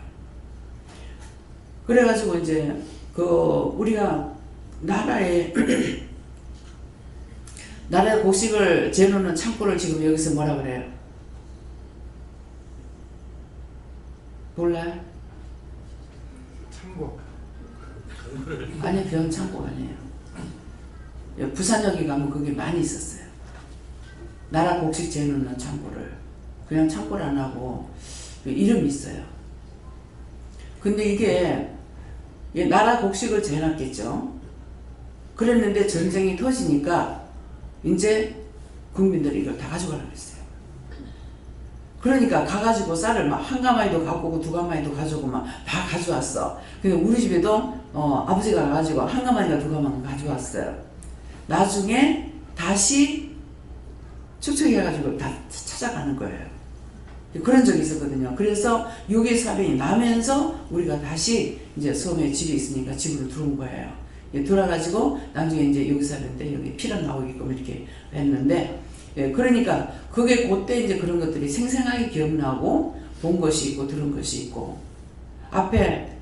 그래가지고 이제 그 우리가 나라의 곡식을 재놓는 창고를 지금 여기서 뭐라 그래요? 몰라요? 창고. 아니, 병 창고 아니에요. 부산역에 가면 그게 많이 있었어요. 나라 곡식 재놓는 창고를. 그냥 창고를 안 하고 이름이 있어요. 근데 이게 나라 곡식을 재놨겠죠. 그랬는데 전쟁이 터지니까 이제 국민들이 이걸 다 가져가라고 했어요. 그러니까 가가지고 쌀을 막 한 가마니도 갖고 오고 두 가마니도 가져오고 막 다 가져왔어. 근데 우리 집에도 아버지가 가가지고 한 가마니가 두 가마니 가져왔어요. 나중에 다시 축적해가지고 다 찾아가는 거예요. 그런 적이 있었거든요. 그래서 6.25 사변이 나면서 우리가 다시 이제 섬에 집이 있으니까 집으로 들어온 거예요. 들어가지고 나중에 이제 6.25 사변 때 여기 피랑 나오게끔 이렇게 했는데, 예, 그러니까 그게 그때 이제 그런 것들이 생생하게 기억나고 본 것이 있고 들은 것이 있고, 앞에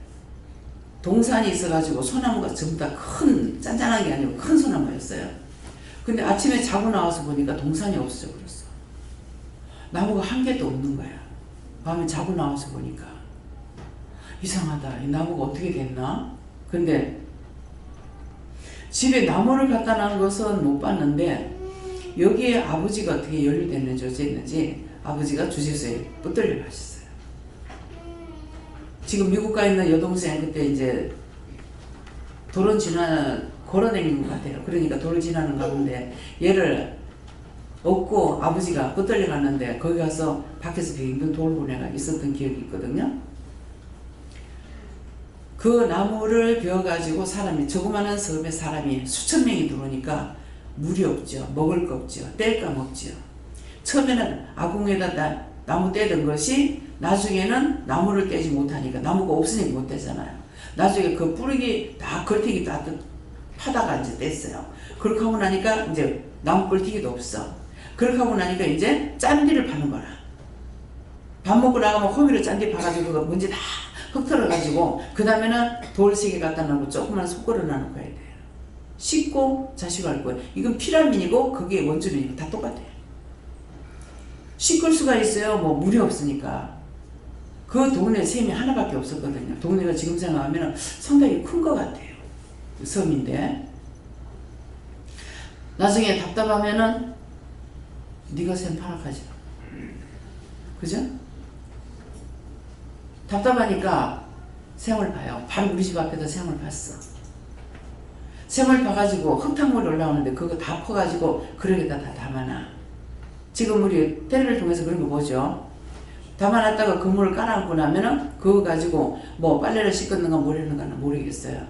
동산이 있어가지고 소나무가 전부 다 큰 짠짠한 게 아니고 큰 소나무였어요. 근데 아침에 자고 나와서 보니까 동산이 없어져 버렸어. 나무가 한 개도 없는 거야. 밤에 자고 나와서 보니까 이상하다. 이 나무가 어떻게 됐나? 근데 집에 나무를 갖다 놔온 것은 못 봤는데, 여기에 아버지가 어떻게 연루됐는지 어쨌는지 아버지가 주제소에 붙들려 가셨어요. 지금 미국 가 있는 여동생 그때 이제 도로 걸어다니는 것 같아요. 그러니까 도로 지나는 가운데 얘를 업고 아버지가 붙들려 갔는데, 거기 가서 밖에서 빙빙 돌보내가 있었던 기억이 있거든요. 그 나무를 베어가지고 조그마한 섬에 사람이 수천 명이 들어오니까 물이 없죠. 먹을 거 없죠. 뗄까 먹죠. 처음에는 아궁에다 나무 떼던 것이 나중에는 나무를 떼지 못하니까, 나무가 없으니까 못 떼잖아요. 나중에 그 뿌리기 다 걸티기 다 파다가 이제 뗐어요. 그렇게 하고 나니까 이제 나무 걸티기도 없어. 그렇게 하고 나니까 이제 짠디를 파는 거라. 밥 먹고 나가면 호미로 짠디 파가지고 그 먼지 다 흙털어가지고 그 다음에는 돌 3개 갖다 놓고 조그만 속걸어 놔놓고 해야 돼요. 씻고 자시고 할 거예요. 이건 피라민이고 그게 원주민이고 다 똑같아요. 씻을 수가 있어요. 뭐 물이 없으니까. 그 동네 샘이 하나밖에 없었거든요. 동네가 지금 생각하면 상당히 큰 것 같아요. 섬인데 나중에 답답하면은 네가 샘 파락하지. 그죠? 답답하니까 샘을 봐요. 바로 우리 집 앞에다 샘을 봤어. 샘을 봐가지고 흙탕물이 올라오는데 그거 다 퍼가지고 그릇에다 다 담아놔. 지금 우리 테레비를 통해서 그런 거 보죠. 담아놨다가 그물을 깔아놓고 나면은 그거 가지고 뭐 빨래를 씻었는가 뭘 했는가는 모르겠어요.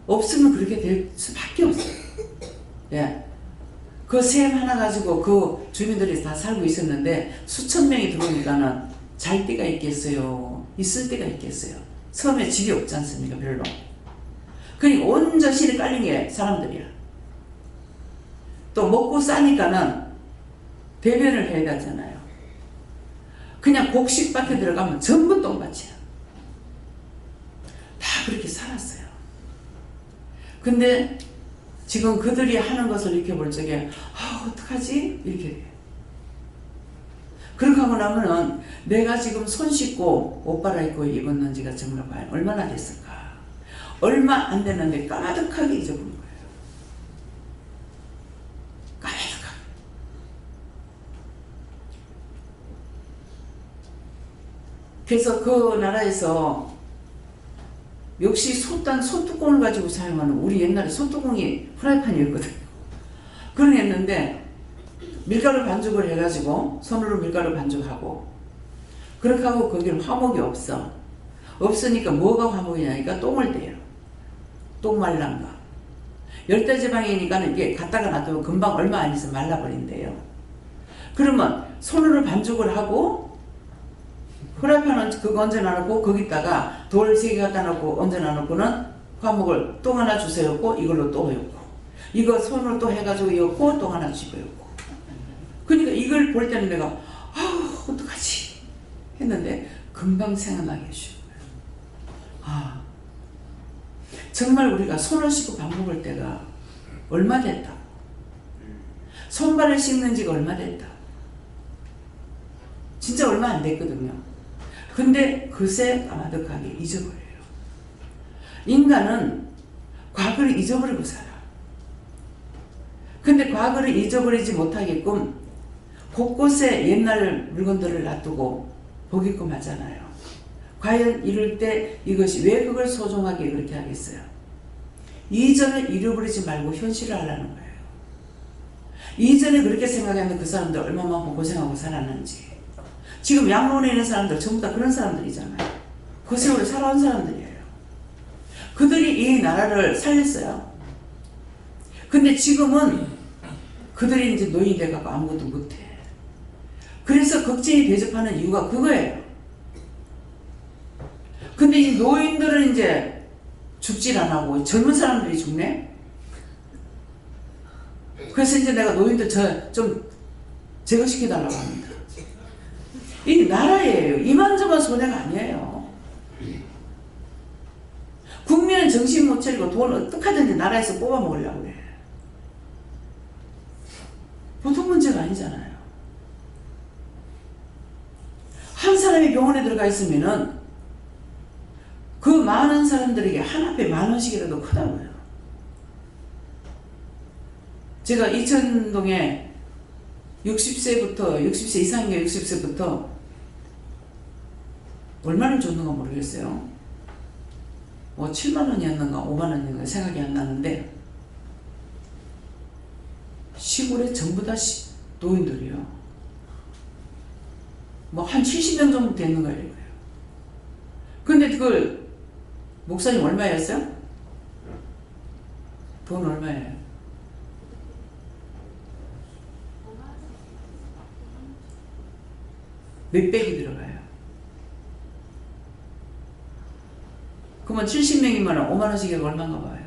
없으면 그렇게 될 수밖에 없어요. 예. 그 샘 하나 가지고 그 주민들이 다 살고 있었는데 수천 명이 들어오니까는 잘 데가 있겠어요? 있을 데가 있겠어요? 섬에 집이 없지 않습니까? 별로. 그러니까 온 전신에 깔린 게 사람들이야. 또 먹고 싸니까는 배변을 해야 되잖아요. 그냥 곡식밭에 들어가면 전부 똥밭이야. 다 그렇게 살았어요. 근데 지금 그들이 하는 것을 이렇게 볼 적에 어떡하지? 이렇게 돼요. 그렇게 하고 나면은 내가 지금 손 씻고 옷 갈아입고 입었는 지가 정말 과연 얼마나 됐을까? 얼마 안 됐는데 까마득하게 잊어버린 거예요. 까마득하게. 그래서 그 나라에서 역시 소뚜껑을 가지고 사용하는, 우리 옛날에 소뚜껑이 프라이팬이었거든요. 그런 게 했는데 밀가루 반죽을 해가지고 손으로 밀가루 반죽하고 그렇게 하고 거기는 화목이 없어. 없으니까 뭐가 화목이냐니까 똥을 떼요. 똥말랑가. 열대지방이니까 이게 갖다가 놔두면 금방 얼마 안 있으면 말라버린대요. 그러면 손으로 반죽을 하고 프라이팬은 그거 얹어놔놓고 거기다가 돌 3개 갖다 놓고 얹어놔놓고는 화목을 또 하나 주세요고 이걸로 또 엮고 이거 손으로 또 해가지고 엮고 또 하나 집어엮고. 그러니까 이걸 볼 때는 내가 아우 어떡하지 했는데 금방 생각나게 해주는 거예요. 아 정말 우리가 손을 씻고 밥 먹을 때가 얼마 됐다. 손발을 씻는 지가 얼마 됐다. 진짜 얼마 안 됐거든요. 근데 그새 까마득하게 잊어버려요. 인간은 과거를 잊어버리고 살아. 근데 과거를 잊어버리지 못하게끔 곳곳에 옛날 물건들을 놔두고 보게끔 하잖아요. 과연 이럴 때 이것이 왜 그걸 소중하게 그렇게 하겠어요? 이전을 잃어버리지 말고 현실을 하라는 거예요. 이전에 그렇게 생각했는데 그 사람들 얼마만큼 고생하고 살았는지. 지금 양로원에 있는 사람들 전부 다 그런 사람들이잖아요. 그 세월에 살아온 사람들이에요. 그들이 이 나라를 살렸어요. 근데 지금은 그들이 이제 노인이 돼가지고 아무것도 못해. 그래서 걱정이 대접하는 이유가 그거예요. 근데 이 노인들은 이제 죽질 안 하고 젊은 사람들이 죽네? 그래서 이제 내가 노인들 좀 제거시켜달라고 합니다. 이 나라예요. 이만저만 손해가 아니에요. 국민은 정신 못 차리고 돈 어떡하든지 나라에서 뽑아 먹으려고 그래. 보통 문제가 아니잖아요. 한 사람이 병원에 들어가 있으면은 그 많은 사람들에게 한 앞에 10,000원씩이라도 크다고요. 제가 이천동에 60세 이상의 60세부터 얼마를 줬는가 모르겠어요. 뭐 7만원이었는가 5만원이었는가 생각이 안 나는데 시골에 전부 다 노인들이요. 뭐 한 70명 정도 되는 거예요. 근데 그걸 목사님 얼마였어요? 돈 얼마예요? 몇백이 들어가요. 그러면 70명이면 5만원씩이 얼마인가 봐요.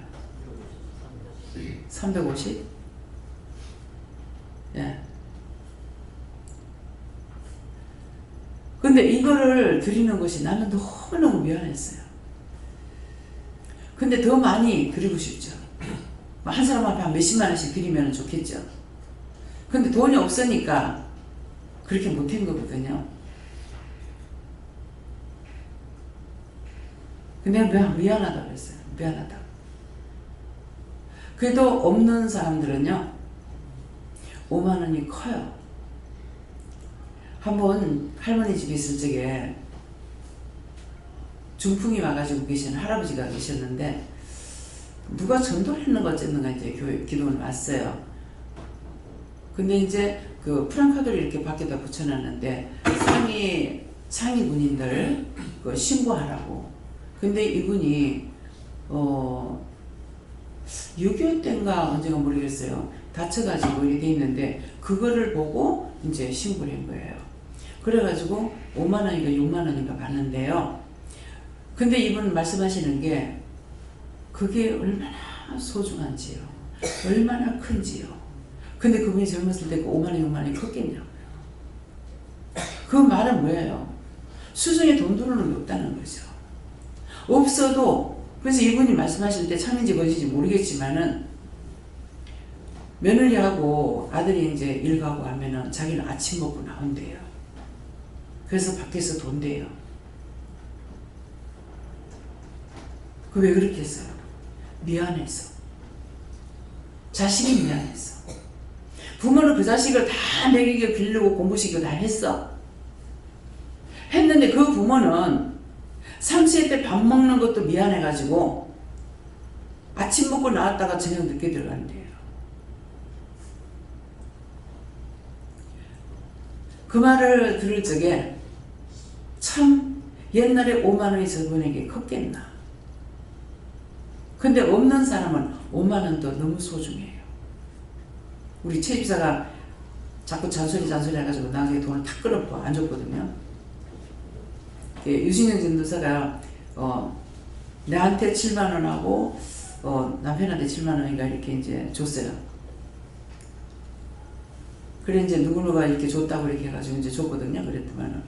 350? 예. 근데 이거를 드리는 것이 나는 너무너무 미안했어요. 근데 더 많이 드리고 싶죠. 한 사람 앞에 한 몇십만원씩 드리면 좋겠죠. 근데 돈이 없으니까 그렇게 못한 거거든요. 근데 내가 미안하다고 했어요. 미안하다. 그래도 없는 사람들은요 5만원이 커요. 한번 할머니 집에 있을 적에 중풍이 와가지고 계신 할아버지가 계셨는데 누가 전도를 했는가 어쨌는가 이제 교회 기도를 왔어요. 근데 이제 그 프랑카드를 이렇게 밖에다 붙여놨는데 상위 군인들 그 신고하라고. 근데 이분이 6.25 때인가 언제가 모르겠어요. 다쳐가지고 이렇게 돼 있는데 그거를 보고 이제 신고를 한 거예요. 그래가지고 5만원인가 6만원인가 받는데요. 근데 이분 말씀하시는 게 그게 얼마나 소중한지요. 얼마나 큰지요. 근데 그분이 젊었을 때 그 5만원 6만원이 컸겠냐고요. 그 말은 뭐예요? 수중에 돈 들어오는 게 없다는 거죠. 없어도 그래서 이분이 말씀하실 때 참인지 거짓인지 모르겠지만은 며느리하고 아들이 이제 일 가고 하면은 자기는 아침 먹고 나온대요. 그래서 밖에서 돈 대요. 그 왜 그렇게 했어요? 미안해서. 자식이 미안해서. 부모는 그 자식을 다 먹이고 빌리고 공부시키고 다 했어. 했는데 그 부모는 3세 때 밥 먹는 것도 미안해가지고 아침 먹고 나왔다가 저녁 늦게 들어간대요. 그 말을 들을 적에 참 옛날에 5만원이 저분에게 컸겠나. 근데 없는 사람은 5만 원도 너무 소중해요. 우리 최 집사가 자꾸 잔소리 해가지고 나중에 돈을 다 끌어버 안 줬거든요. 유신영 전도사가 나한테 7만 원하고 남편한테 7만 원인가 이렇게 이제 줬어요. 그래 이제 누구누가 이렇게 줬다고 이렇게 해가지고 이제 줬거든요. 그랬더만은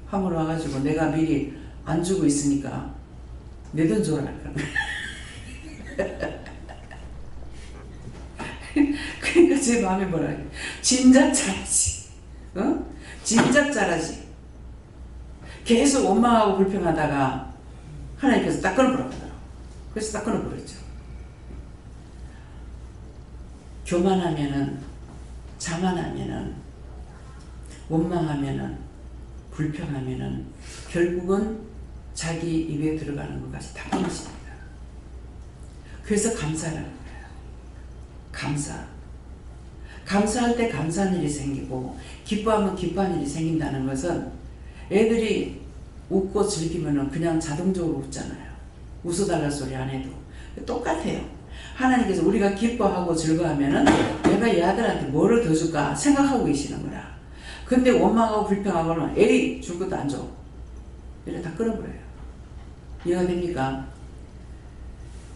한 번 와가지고 내가 미리 안 주고 있으니까 내 돈 줘라. 그러니까 제 마음에 뭐라 해. 진작 잘하지. 진작 잘하지. 계속 원망하고 불평하다가 하나님께서 딱 끊어버려 하더라고. 그래서 딱 끊어버렸죠. 교만하면은, 자만하면은, 원망하면은, 불평하면은 결국은 자기 입에 들어가는 것까지 다 끊어집니다. 그래서 감사라는 거예요. 감사. 감사할 때 감사한 일이 생기고 기뻐하면 기뻐한 일이 생긴다는 것은 애들이 웃고 즐기면은 그냥 자동적으로 웃잖아요. 웃어달라는 소리 안 해도. 똑같아요. 하나님께서 우리가 기뻐하고 즐거워하면은 내가 이 아들한테 뭐를 더 줄까 생각하고 계시는 거라. 근데 원망하고 불평하고는 에이 줄 것도 안 줘. 이래 다 끊어버려요. 이해가 됩니까?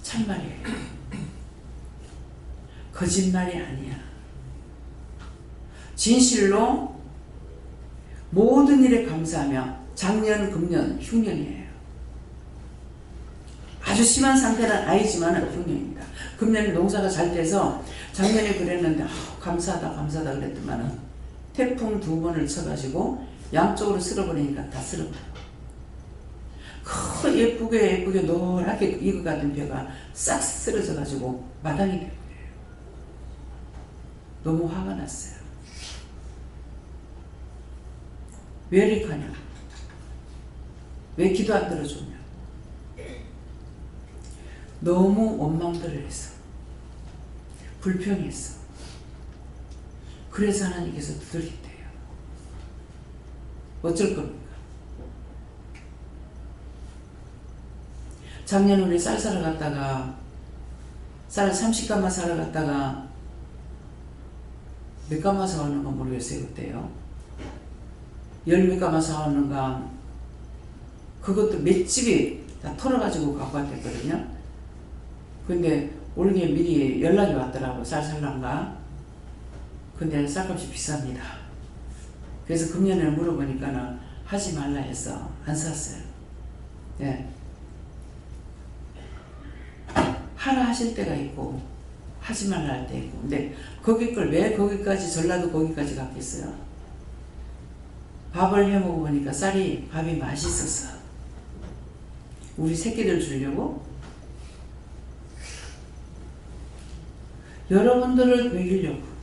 참말이에요. 거짓말이 아니야. 진실로 모든 일에 감사하며 작년, 금년, 흉년이에요. 아주 심한 상태는 아니지만 흉년입니다. 금년에 농사가 잘 돼서 작년에 그랬는데 감사하다 그랬더만은 태풍 2번을 쳐가지고 양쪽으로 쓸어버리니까 다 쓸어버려요. 예쁘게 노랗게 익어가던 벼가 싹 쓰러져가지고 마당이 되버려요. 너무 화가 났어요. 왜 이렇게 하냐? 왜 기도 안 들어주냐? 너무 원망들을 했어. 불평했어. 그래서 하나님께서 두드리대요. 어쩔 겁니까? 작년 우리 쌀 사러 갔다가 쌀 30가마 사러 갔다가 몇 가마 사왔는가 모르겠어요. 그때요. 10몇 가마 사왔는가 그것도 몇 집이 다 털어가지고 갖고 왔댔거든요. 근데 올게 미리 연락이 왔더라고. 쌀 살란가. 근데 쌀값이 비쌉니다. 그래서 금년에 물어보니까는 하지 말라 해서 안 샀어요. 네. 하라 하실 때가 있고 하지 말라 할 때 있고. 근데 거기 걸 왜 거기까지 전라도 거기까지 갔겠어요? 밥을 해 먹어보니까 밥이 맛있었어. 우리 새끼들 주려고. 여러분들을 먹이려고.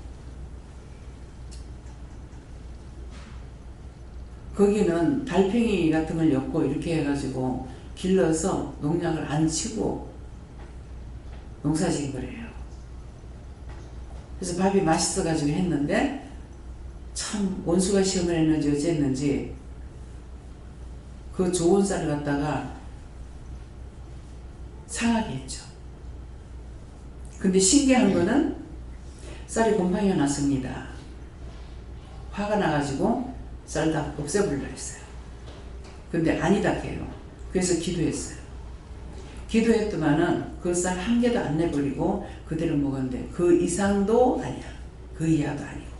거기는 달팽이 같은 걸 엮고 이렇게 해가지고 길러서 농약을 안 치고 농사지은 거래요. 그래서 밥이 맛있어가지고 했는데 참 원수가 시험을 했는지 어쨌는지 그 좋은 쌀을 갖다가 상하게 했죠. 근데 신기한 거는 쌀이 곰팡이가 났습니다. 화가 나가지고 쌀 다 없애버리려 했어요. 근데 아니다 해요. 그래서 기도했어요. 기도했더만은 그 쌀 한 개도 안 내버리고 그대로 먹었는데 그 이상도 아니야. 그 이하도 아니고.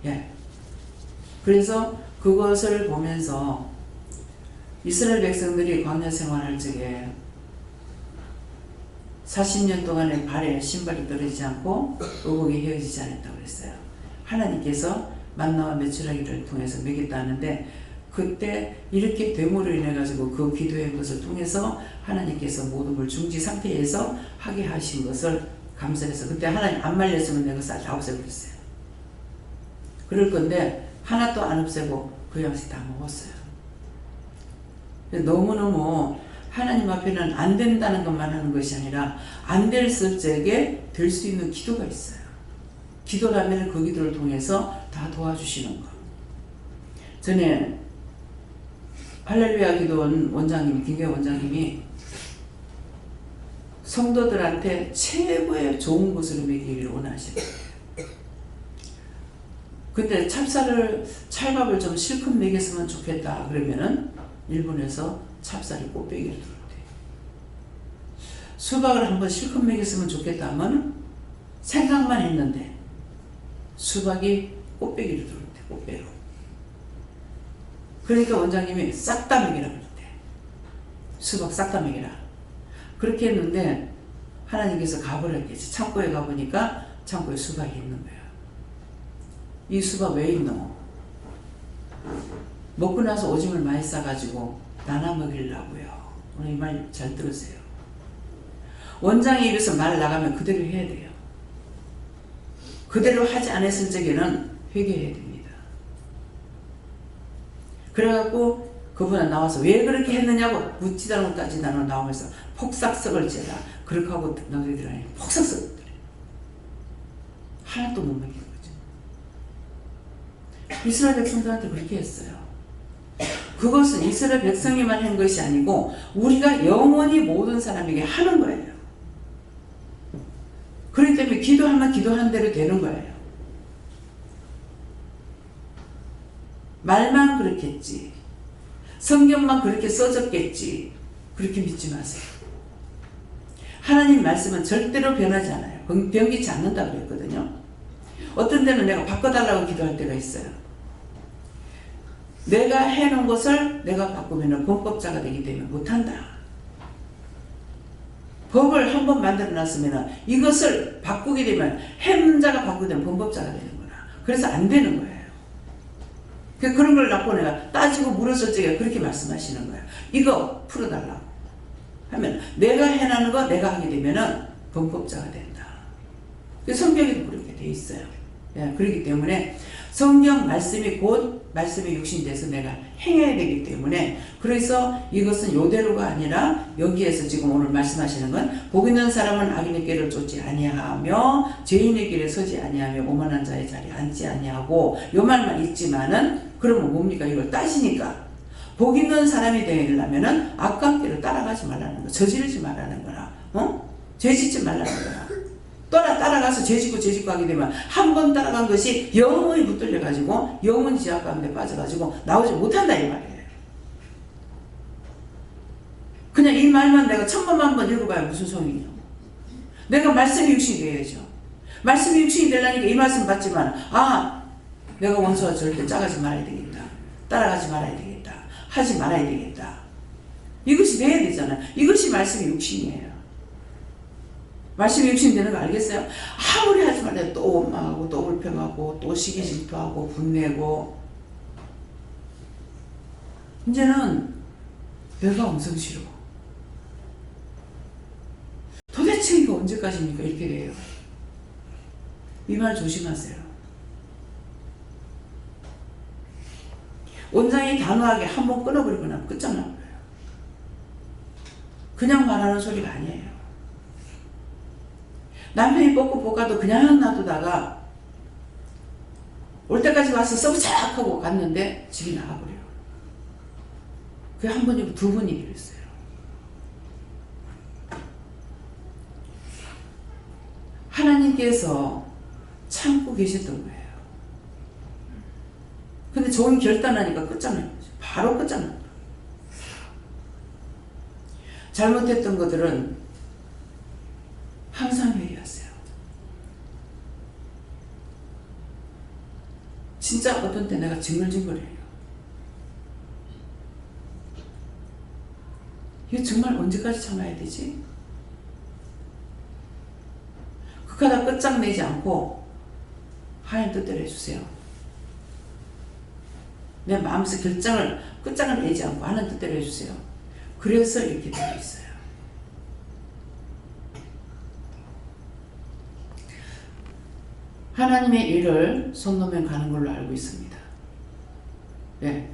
예. 그래서 그것을 보면서 이스라엘 백성들이 광야 생활할 적에 40년 동안의 발에 신발이 떨어지지 않고 의복이 헤어지지 않았다고 그랬어요. 하나님께서 만나와 메추라기를 통해서 먹였다 하는데 그때 이렇게 됨으로 인해 가지고 그 기도의 것을 통해서 하나님께서 모든 걸 중지 상태에서 하게 하신 것을 감사해서 그때 하나님 안 말렸으면 내가 쌀 다 없애버렸어요. 그럴 건데 하나도 안 없애고 그 양식 다 먹었어요. 너무너무 하나님 앞에는 안 된다는 것만 하는 것이 아니라 안 될 적에 될 수 있는 기도가 있어요. 기도라면 그 기도를 통해서 다 도와주시는 거. 전에 할렐루야 기도원 원장님, 김계 원장님이 성도들한테 최고의 좋은 것으로 먹이기를 원하시는 거예요. 근데 찰밥을 좀 실컷 먹였으면 좋겠다 그러면은 일본에서 찹쌀이 꽃배기를 들었대요. 수박을 한번 실컷 먹였으면 좋겠다 하면 생각만 했는데 수박이 꽃배기를 들었대. 꽃배로. 그러니까 원장님이 싹 다 먹이라 그랬대. 수박 싹 다 먹이라. 그렇게 했는데 하나님께서 가버렸겠지. 창고에 가보니까 창고에 수박이 있는 거야. 이 수박 왜 있노? 먹고 나서 오줌을 많이 싸가지고 나눠 먹이려고요. 오늘 이 말 잘 들으세요. 원장의 입에서 말 나가면 그대로 해야 돼요. 그대로 하지 않았을 적에는 회개해야 됩니다. 그래갖고 그분은 나와서 왜 그렇게 했느냐고 묻지도 않고 따지도 않고 나오면서 폭삭석을 째라. 그렇게 하고 너희들 아니 폭삭석을 째라. 하나도 못 먹이는 거죠. 이스라엘 백성들한테 그렇게 했어요. 그것은 이스라엘 백성이만 한 것이 아니고 우리가 영원히 모든 사람에게 하는 거예요. 그렇기 때문에 기도하면 기도한 대로 되는 거예요. 말만 그렇겠지. 성경만 그렇게 써졌겠지. 그렇게 믿지 마세요. 하나님 말씀은 절대로 변하지 않아요. 변기치 않는다고 그랬거든요. 어떤 데는 내가 바꿔달라고 기도할 때가 있어요. 내가 해놓은 것을 내가 바꾸면 범법자가 되기 때문에 못한다. 법을 한번 만들어 놨으면 이것을 바꾸게 되면 해문자가 바꾸게 되면 범법자가 되는구나. 그래서 안 되는 거예요. 그런 걸 갖고 내가 따지고 물었을 적에 그렇게 말씀하시는 거예요. 이거 풀어달라고 하면 내가 해놓은 거 내가 하게 되면 범법자가 된다. 성경에도 그렇게 돼 있어요. 예, 그렇기 때문에 성경 말씀이 곧 말씀의 육신이 돼서 내가 행해야 되기 때문에 그래서 이것은 요대로가 아니라 여기에서 지금 오늘 말씀하시는 건 복 있는 사람은 악인의 길을 쫓지 아니하며 죄인의 길에 서지 아니하며 오만한 자의 자리에 앉지 아니하고 요 말만 있지만은 그러면 뭡니까? 이걸 따지니까 복 있는 사람이 되려면은 악한 길을 따라가지 말라는 거, 저지르지 말라는 거라, 죄 짓지 말라는 거라. 따라가서 죄짓고 하게 되면 한 번 따라간 것이 영원히 붙들려가지고 영원 지옥 가운데 빠져가지고 나오지 못한다 이 말이에요. 그냥 이 말만 내가 1000번만 번 읽어봐야 무슨 소용이냐. 내가 말씀이 육신이 되어야죠. 말씀이 육신이 되려니까 이 말씀 받지만 내가 원수와 절대 짜가지 말아야 되겠다. 따라가지 말아야 되겠다. 하지 말아야 되겠다. 이것이 돼야 되잖아요. 이것이 말씀이 육신이에요. 말씀이 육신되는 거 알겠어요? 아무리 하지 말아도 또 원망하고 또 불평하고 또 시기 질투하고 분내고 이제는 내가 엄청 싫어. 도대체 이거 언제까지입니까? 이렇게 돼요. 이 말 조심하세요. 원장이 단호하게 한번 끊어버리고 나면 끝장나버려요. 그냥 말하는 소리가 아니에요. 남편이 볶고 볶아도 그냥 놔두다가 올 때까지 와서 썩싹 하고 갔는데 집이 나가버려요. 그게 한 번이고 두 번이 그랬어요. 하나님께서 참고 계셨던 거예요. 근데 좋은 결단하니까 끝장나는 거죠. 바로 끝장나는 거예요. 잘못했던 것들은 항상 회개하세요. 진짜 어떤 때 내가 징글징글해요. 이거 정말 언제까지 참아야 되지? 그하다 끝장내지 않고 하나님 뜻대로 해주세요. 내 마음에서 끝장을 내지 않고 하나님 뜻대로 해주세요. 그래서 이렇게 되어 있어요. 하나님의 일을 손 놓으면 가는 걸로 알고 있습니다. 네.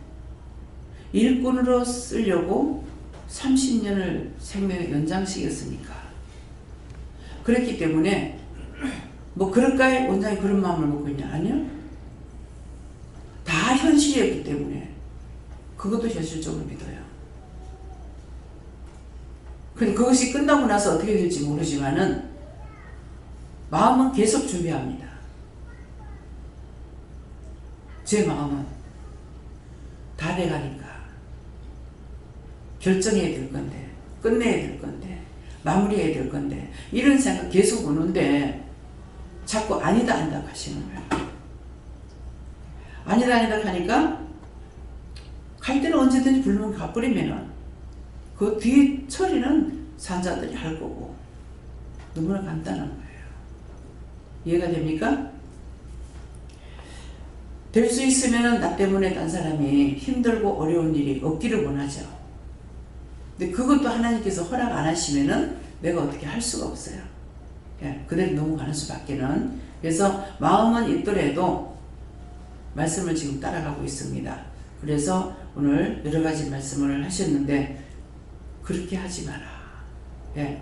일꾼으로 쓰려고 30년을 생명을 연장시켰으니까. 그랬기 때문에 그럴까요? 원장이 그런 마음을 먹고 있냐? 아니요. 다 현실이었기 때문에 그것도 현실적으로 믿어요. 근데 그것이 끝나고 나서 어떻게 될지 모르지만은 마음은 계속 준비합니다. 제 마음은 다 돼가니까 결정해야 될 건데, 끝내야 될 건데, 마무리해야 될 건데, 이런 생각 계속 오는데 자꾸 아니다 한다고 하시는 거예요. 아니다 하니까 갈 때는 언제든지 부르면 가버리면은 그 뒤에 처리는 산자들이 할 거고 너무나 간단한 거예요. 이해가 됩니까? 될 수 있으면 나 때문에 딴 사람이 힘들고 어려운 일이 없기를 원하죠. 근데 그것도 하나님께서 허락 안 하시면은 내가 어떻게 할 수가 없어요. 예, 그대로 넘어가는 수밖에는. 그래서 마음은 있더라도 말씀을 지금 따라가고 있습니다. 그래서 오늘 여러 가지 말씀을 하셨는데 그렇게 하지 마라. 예.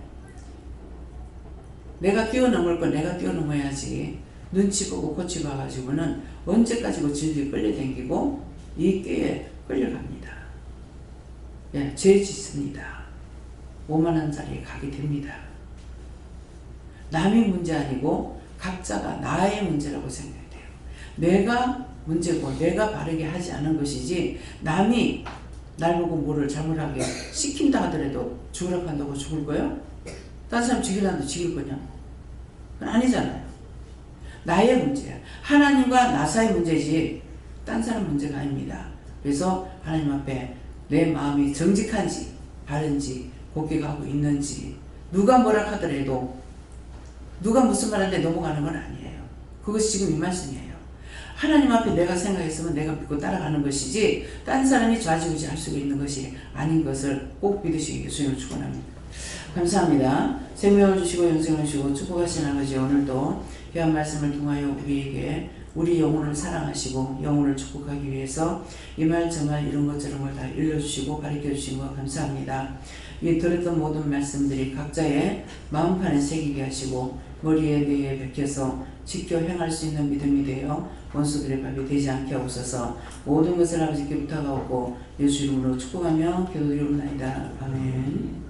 내가 뛰어넘을 건 내가 뛰어넘어야지. 눈치 보고 고치 봐가지고는 언제까지고 질질 끌려다니고 이 꾀에 끌려갑니다. 예, 죄 짓습니다. 오만한 자리에 가게 됩니다. 남의 문제 아니고 각자가 나의 문제라고 생각해야 돼요. 내가 문제고 내가 바르게 하지 않은 것이지 남이 날 보고 뭐를 잘못하게 시킨다 하더라도 죽으라고 한다고 죽을 거예요? 딴 사람 죽이라도 죽일 거냐? 그건 아니잖아요. 나의 문제야. 하나님과 나 사이의 문제지 딴 사람 문제가 아닙니다. 그래서 하나님 앞에 내 마음이 정직한지 바른지 곱게 가고 있는지 누가 뭐라 하더라도 누가 무슨 말하는데 넘어가는 건 아니에요. 그것이 지금 이 말씀이에요. 하나님 앞에 내가 생각했으면 내가 믿고 따라가는 것이지 딴 사람이 좌지우지 할 수 있는 것이 아닌 것을 꼭 믿으시기 주님을 축원합니다. 감사합니다. 생명을 주시고 영생을 주시고 축복하신 아버지, 오늘도 귀한 말씀을 통하여 우리에게 우리 영혼을 사랑하시고 영혼을 축복하기 위해서 이 말 저 말 이런 것 저런 걸 다 일러주시고 가르쳐주신 것 감사합니다. 이 들었던 모든 말씀들이 각자의 마음판에 새기게 하시고 머리에 뇌에 박혀서 지켜 행할 수 있는 믿음이 되어 원수들의 밥이 되지 않게 하옵소서. 모든 것을 아버지께 부탁하고 예수 이름으로 축복하며 기도드리옵나이다. 아멘.